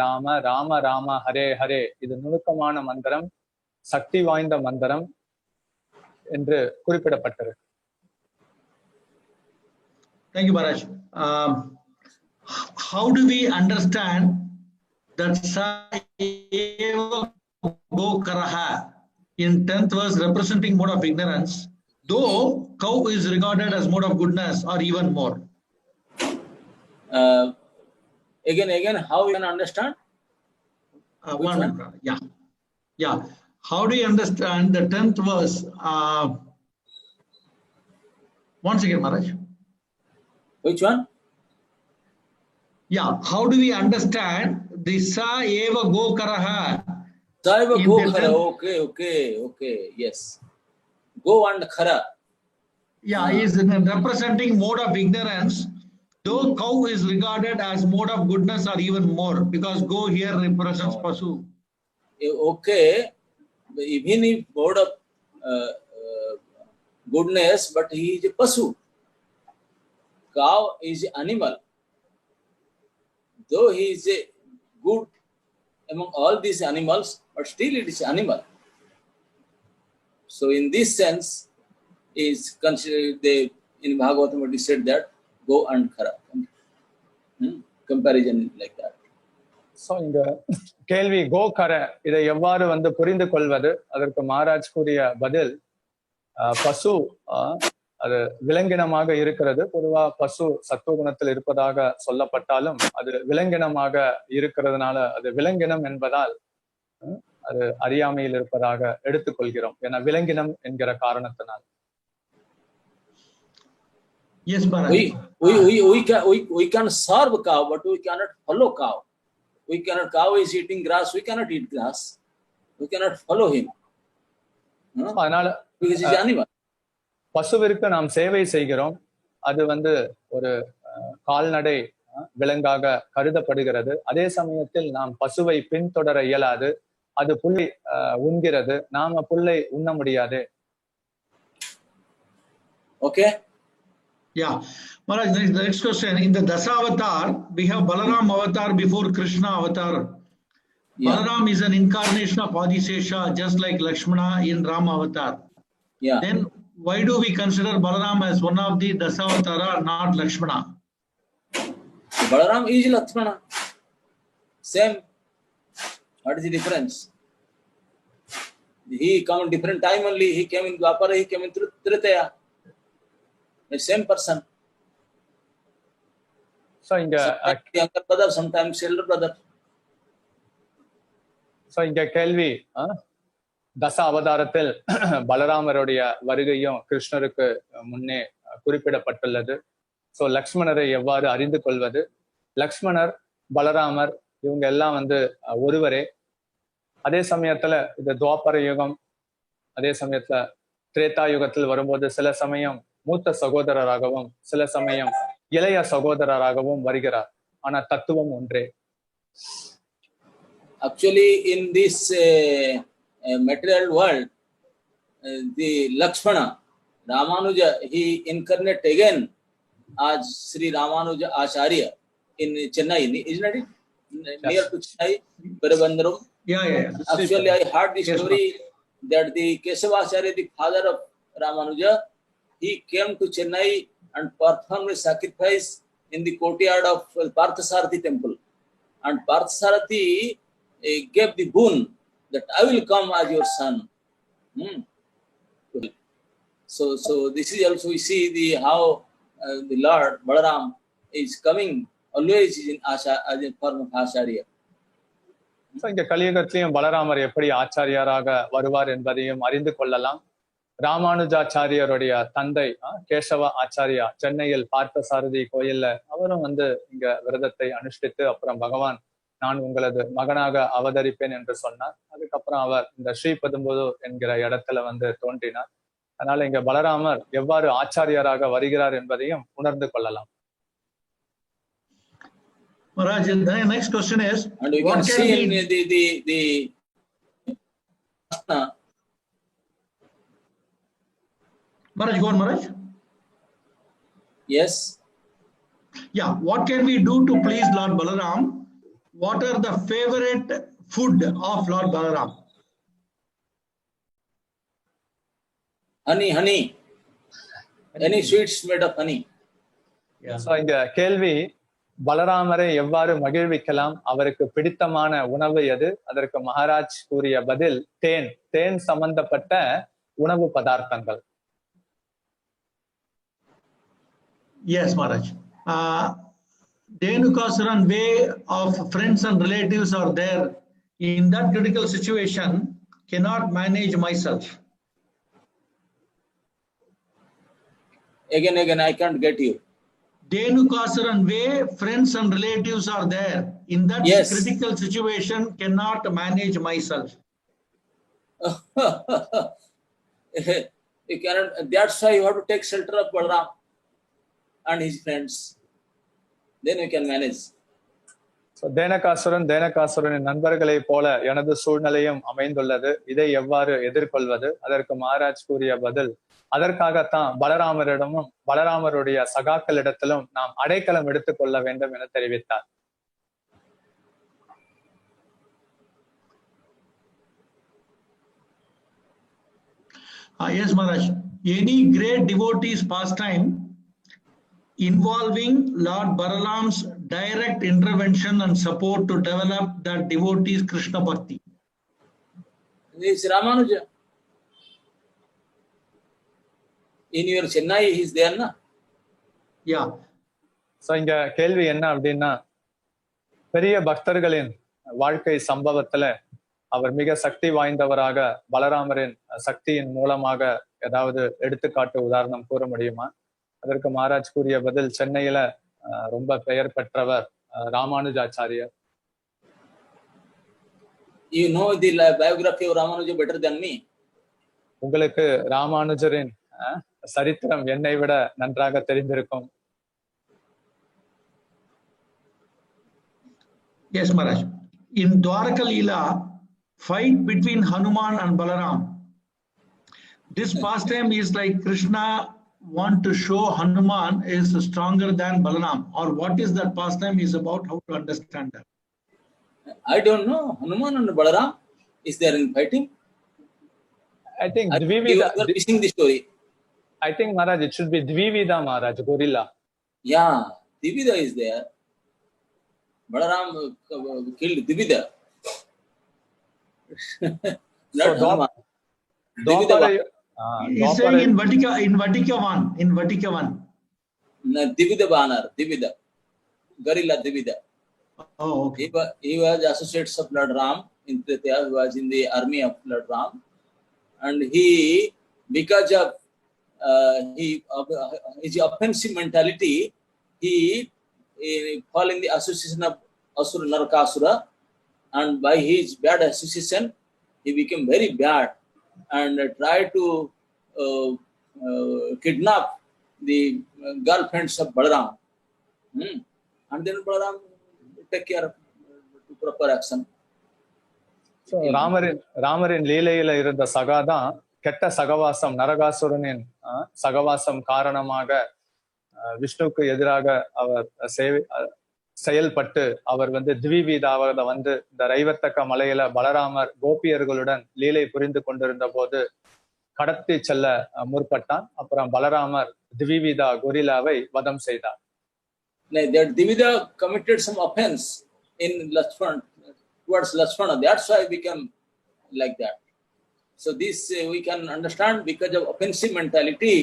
ராம ராம ராம ஹரே ஹரே. இது நுணுக்கமான மந்திரம், சக்தி வாய்ந்த மந்திரம் என்று குறிப்பிடப்பட்டிருக்கு. Thank you, Maharaj. How do we understand that Saeva Gokaraha in 10th verse representing mode of ignorance, though cow is regarded as mode of goodness or even more? Again, how you can understand? One minute. Yeah. How do you understand the 10th verse? Once again, Maharaj. Which one? Yeah. How do we understand the Saeva Gokaraha? Saeva Gokara. Okay. Yes. Go and Khara. Yeah, is representing mode of ignorance, though cow is regarded as mode of goodness or even more, because go here represents Pasu. Okay, even if mode of goodness, but he is a Pasu. Cow is an animal. Though he is a good among all these animals, but still it is animal. So in this sense, is considered in Bhagavatam it is said that go and khara. Comparison like that. So இங்க கேள்வி கோ கர இதை எவ்வாறு வந்து புரிந்து கொள்வது? அதற்கு மகாராஜ் கூறிய பதில், பசு அது விலங்கினமாக இருக்கிறது. பொதுவா பசு சத்துவகுணத்தில் இருப்பதாக சொல்லப்பட்டாலும் அது விலங்கினமாக இருக்கிறதுனால அது விலங்கினம் என்பதால் அது அறியாமையில் இருப்பதாக எடுத்துக்கொள்கிறோம். ஏன்னா விலங்கினம் என்கிற காரணத்தினால். Yes, Maharaj. We can serve cow, but we cannot follow cow. We cannot. Cow is eating grass. We cannot eat grass. We cannot follow him. அதனால Because he's animal. பசுவிற்கு நாம் சேவை செய்கிறோம். அது வந்து ஒரு கால்நடை விலங்காக கருதப்படுகிறது. அதே சமயத்தில் நாம் பசுவை பின்தொடர இயலாது. அது புல்லை உண்கிறது, நாம புல்லை உண்ண முடியாது. Okay. Yeah, Maharaj, the next question. In the Dasavatar, we have Balaram avatar before Krishna avatar. Yeah. Balaram is an incarnation of Adisesha, just like Lakshmana in Rama avatar. Yeah. Then why do we consider Balaram as one of the Dasavatara, not Lakshmana? Balaram is Lakshmana. Same. What is the difference? He come in different time only. He came in Dwapara, he came in Tritaya. The same person. So inga younger brother, sometimes elder brother. So inga கேள்வி, தச அவதாரத்தில் பலராமருடைய வருகையும் கிருஷ்ணருக்கு முன்னே குறிப்பிடப்பட்டுள்ளது. So லக்ஷ்மணரை எவ்வாறு அறிந்து கொள்வது? லக்ஷ்மணர், பலராமர் இவங்க எல்லாம் வந்து ஒருவரே. அதே சமயத்துல இந்த துவாபர யுகம், அதே சமயத்துல திரேதா யுகத்தில் வரும்போது சில சமயம் மூத்த சகோதரராகவும் சில சமயம் இளைய சகோதரராகவும் வருகிறார். ஆனா தத்துவம் ஒன்றே. Actually, in this material world, the Lakshmana, Ramanuja, he incarnate again as Sri Ramanuja Acharya in Chennai, isn't it? Near to Chennai, Perabandram. Yeah. Actually, I heard the story that the Kesavacharya, the father of Ramanuja, he came to Chennai and performed a sacrifice in the courtyard of Parthasarathi temple. And Parthasarathi gave the boon that I will come as your son. So this is also we see how the Lord Balaram is coming always in as a form of Acharya. So இங்க கலியுகத்திலையும் பலராமர் எப்படி ஆச்சாரியாராக வருவார் என்பதையும் அறிந்து கொள்ளலாம். ராமானுஜாச்சாரியருடைய தந்தை கேசவ ஆச்சாரியா சென்னையில் பார்த்தசாரதி கோயில்ல அவரும் வந்து இங்க விரதத்தை அனுஷ்டித்து அப்புறம் பகவான் நான் உங்களது மகனாக அவதரிப்பேன் என்று சொன்னார். அதுக்கப்புறம் அவர் இந்த ஸ்ரீபெரும்புதூர் என்கிற இடத்துல வந்து தோன்றினார். அதனால இங்க பலராமர் எவ்வாறு ஆச்சாரியாராக வருகிறார் என்பதையும் உணர்ந்து கொள்ளலாம். Maharaj, the next question is, and we can see in the Maharaj, go on, Maharaj. Yes. Yeah, what can we do to please Lord Balaram? What are the favorite food of Lord Balaram? Honey. Any sweets made of honey. Yeah. So இந்த கேள்வி, பலராமரை எவ்வாறு மகிழ்விக்கலாம், அவருக்கு பிடித்தமான உணவு எது? அதற்கு மகாராஜ் கூறிய பதில் தேன் சம்பந்தப்பட்ட உணவு பதார்த்தங்கள். Yes, Maharaj. Dhenukasuran way of friends and relatives are there. In that critical situation, cannot manage myself. Again, I can't get you. Dhenukasuran way, friends and relatives are there. In that critical situation, cannot manage myself. You cannot. That's why you have to take shelter of Balaram and his friends. Then you can manage. So தேனகாசுரனின் நண்பர்களை போல எனது சூழ்நிலையும் அமைந்துள்ளது. இதை எவ்வாறு எதிர்கொள்வது? அதற்கு மகாராஜ் கூறிய பதில், அதற்காகத்தான் பலராமரிடமும் பலராமருடைய சகாக்களிடத்திலும் நாம் அடைக்கலம் எடுத்துக் கொள்ள வேண்டும் என தெரிவித்தார். Yes, Maharaj. Any great devotee's pastime involving Lord Balaram's direct intervention and support to develop the devotees' Krishna Bhakti. This Ramanuja. In your Chennai, he is there, na? Yeah. So இங்க கேள்வி என்ன அப்படின்னா, பெரிய பக்தர்களின் வாழ்க்கை சம்பவத்துல அவர் மிக சக்தி வாய்ந்தவராக பலராமரின் சக்தியின் மூலமாக ஏதாவது எடுத்துக்காட்டு உதாரணம் கூற முடியுமா? அதற்கு மகாராஜ் கூறிய பதில், சென்னையில ரொம்ப பெயர் பெற்றவர் Ramanujacharya. You know the biography of Ramanuja better than me. உங்களுக்கு ராமானுஜரின் சரித்திரம் என்னை விட நன்றாக தெரிந்திருக்கும். Yes, Maharaj. In Dwaraka Leela, fight between Hanuman and Balaram. This pastime is like Krishna want to show Hanuman is stronger than Balaram, or what is that pastime is about? How to understand that? I don't know. Hanuman and Balaram is there in fighting? I think you are missing the story. I think Maharaj, it should be Dvivida Maharaj, gorilla. Yeah, Dvivida is there. Balaram killed Dvivida. Not Hanuman. He's saying in Vatika 1. In Vatika 1. No, Dvivida Banar, Dvivida. Gorilla Dvivida. Oh, okay. He was associates of Lord Ram. In Tretya, he was in the army of Lord Ram. And he, because of his offensive mentality, he fell in the association of Asura Narakasura, and by his bad association, he became very bad and tried to kidnap the girlfriends of Balaram. And then Balaram take care of proper action. So ராமரின் லீலையில இருந்த சகாதான் கெட்ட சகவாசம், நரகாசுரனின் சகவாசம் காரணமாக விஷ்ணுக்கு எதிராக அவர் செயல்பட்டு அவர் திவிவீதாக இந்த ரைவத்தக்க மலையில பலராமர் கோபியர்களுடன் லீலை புரிந்து கொண்டிருந்த போது கடத்தி செல்ல முற்பட்டான். அப்புறம் பலராமர் திவிவீதா கொரில்லாவை வதம் செய்தார். That Dvivida committed some offense in Lakshmana, towards Lakshmana. That's why we become like that. So this we can understand because of offensive mentality.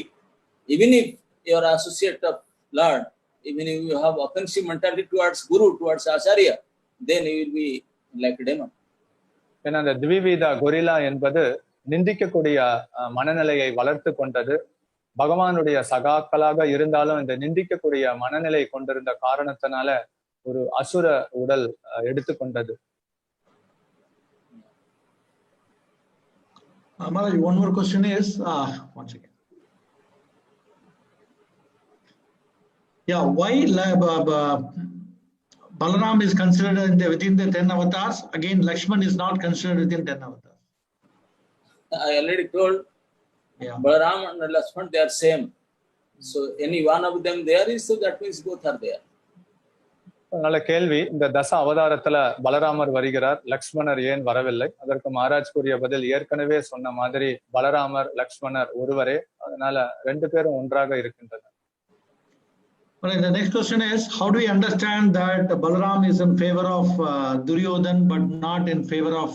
Even if you are associate of Lord, even if you have offensive mentality towards Guru, towards Acharya, then you will be like a demon. ஏன்னா அந்த திவிவீதா gorilla என்பது நிந்திக்கக்கூடிய மனநிலையை வளர்த்து கொண்டது. பகவானுடைய சகாக்களாக இருந்தாலும் இந்த நிந்திக்கக்கூடிய மனநிலை கொண்டிருந்த காரணத்தினால ஒரு அசுர உடல் எடுத்துக்கொண்டது. Maharaj, one more question is, once again. Yeah, why Balaram is considered within the 10 avatars? Again, Lakshman is not considered within 10 avatars. I already told. Yeah. Balaram and Lakshman, they are same. So any one of them there is, so that means both are there. நல்ல கேள்வி. இந்த தச அவதாரத்துல பலராமர் வருகிறார், லக்ஷ்மணர் ஏன் வரவில்லை? அதற்கு மகாராஜ் கூறிய பதில், ஏற்கனவே சொன்ன மாதிரி பலராமர் லக்ஷ்மணர் ஒருவரே, அதனால ரெண்டு பேரும் ஒன்றாக இருக்கின்றனர். Well, the next question is, how do we understand that Balaram is in favor of Duryodhan but not in favor of,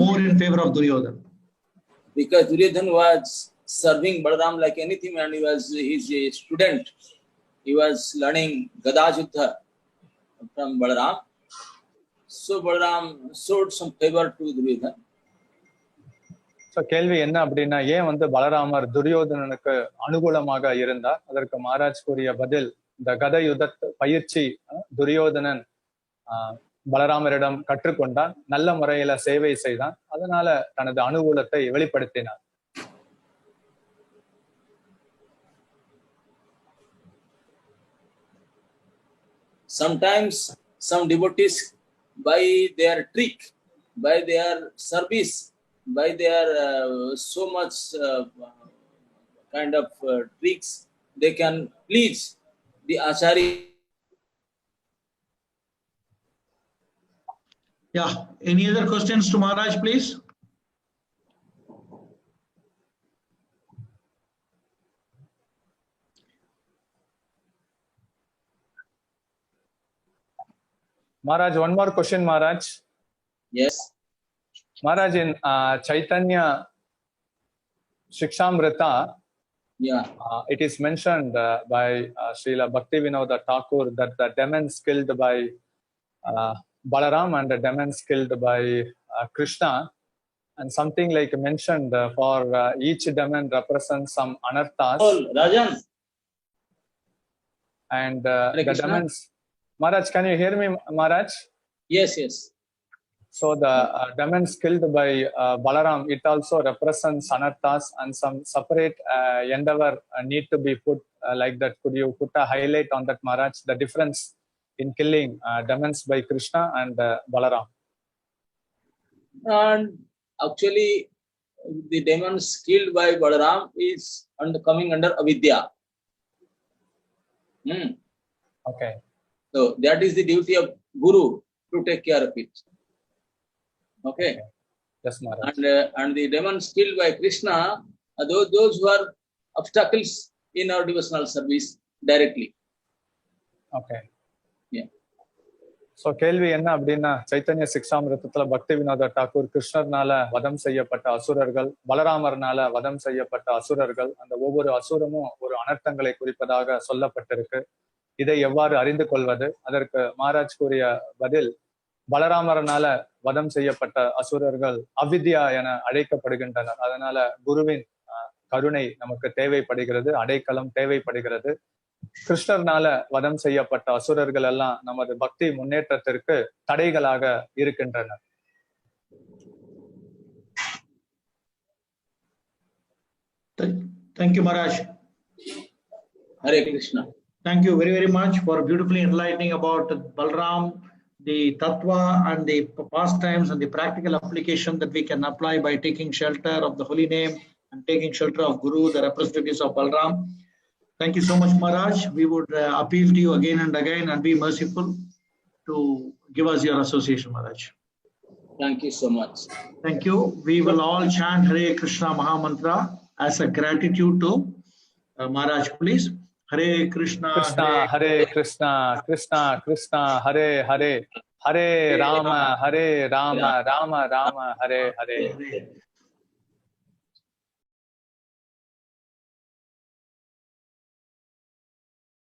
more in favor of Duryodhan? Because Duryodhan was serving Balaram like anything, and he was his student. He was learning Gada Juddha from Balaram. So Balaram showed some favor to Duryodhan. So கேள்வி என்ன அப்படின்னா, ஏன் பலராமர் துரியோதனனுக்கு அனுகூலமாக இருந்தார்? அதற்கு மகாராஜ் கூறிய பதில், இந்த கத யுத பயிற்சி துரியோதனன் பலராமரிடம் கற்றுக்கொண்டான், நல்ல முறையில சேவை செய்தான், அதனால தனது அனுகூலத்தை வெளிப்படுத்தினார். Sometimes some devotees, by their trick, by their service, by their so much kind of tricks, they can please the Acharya. Yeah. Any other questions to Maharaj, please? Maharaj, one more question, Maharaj. Yes. Maharaj, in Chaitanya Shikshamrita, Yeah. it is mentioned by Srila Bhaktivinoda Thakur that the demons killed by Balaram and the demons killed by Krishna, and something like mentioned for each demon represents some anarthas. Oh, Rajan. And Hare the Krishna. demons. Maharaj, can you hear me, Maharaj? Yes, yes. So the demons killed by Balaram, it also represents anarthas, and some separate endeavor need to be put like that. Could you put a highlight on that, Maharaj? The difference in killing demons by Krishna and Balaram. And actually, the demons killed by Balaram is coming under avidya. Okay. So that is the duty of Guru to take care of it. Okay. Yes, Maharaj. And the demons killed by Krishna are those who are obstacles in our devotional service directly. Okay. Yeah. So கேள்வி என்ன அப்படின்னா, சைத்தன்ய சிக்ஷாமிரதத்துல பக்திவினோத டாக்கூர் கிருஷ்ணர்னால வதம் செய்யப்பட்ட அசுரர்கள், பலராமர்னால வதம் செய்யப்பட்ட அசுரர்கள், அந்த ஒவ்வொரு அசுரமும் ஒரு அனர்த்தங்களை குறிப்பதாக சொல்லப்பட்டிருக்கு. இதை எவ்வாறு அறிந்து கொள்வது? அதற்கு மகாராஜ் கூறிய பதில், பலராமரனால வதம் செய்யப்பட்ட அசுரர்கள் அவித்யா என அழைக்கப்படுகின்றனர். அதனால குருவின் கருணை நமக்கு தேவைப்படுகிறது, அடைக்கலம் தேவைப்படுகிறது. கிருஷ்ணர்னால வதம் செய்யப்பட்ட அசுரர்கள் எல்லாம் நமது பக்தி முன்னேற்றத்திற்கு தடைகளாக இருக்கின்றனர். Thank you, Maharaj. Hare Krishna. Thank you very, very much for beautifully enlightening about Balram, the tattva and the pastimes and the practical application that we can apply by taking shelter of the holy name and taking shelter of Guru, the representatives of Balram. Thank you so much, Maharaj. We would appeal to you again and again and be merciful to give us your association, Maharaj. Thank you so much. Thank you. We will all chant Hare Krishna Mahamantra as a gratitude to Maharaj, please. Hare Krishna, Krishna, Hare Krishna, Krishna Krishna, Hare Hare, Hare Rama, Rama Rama, Hare Hare.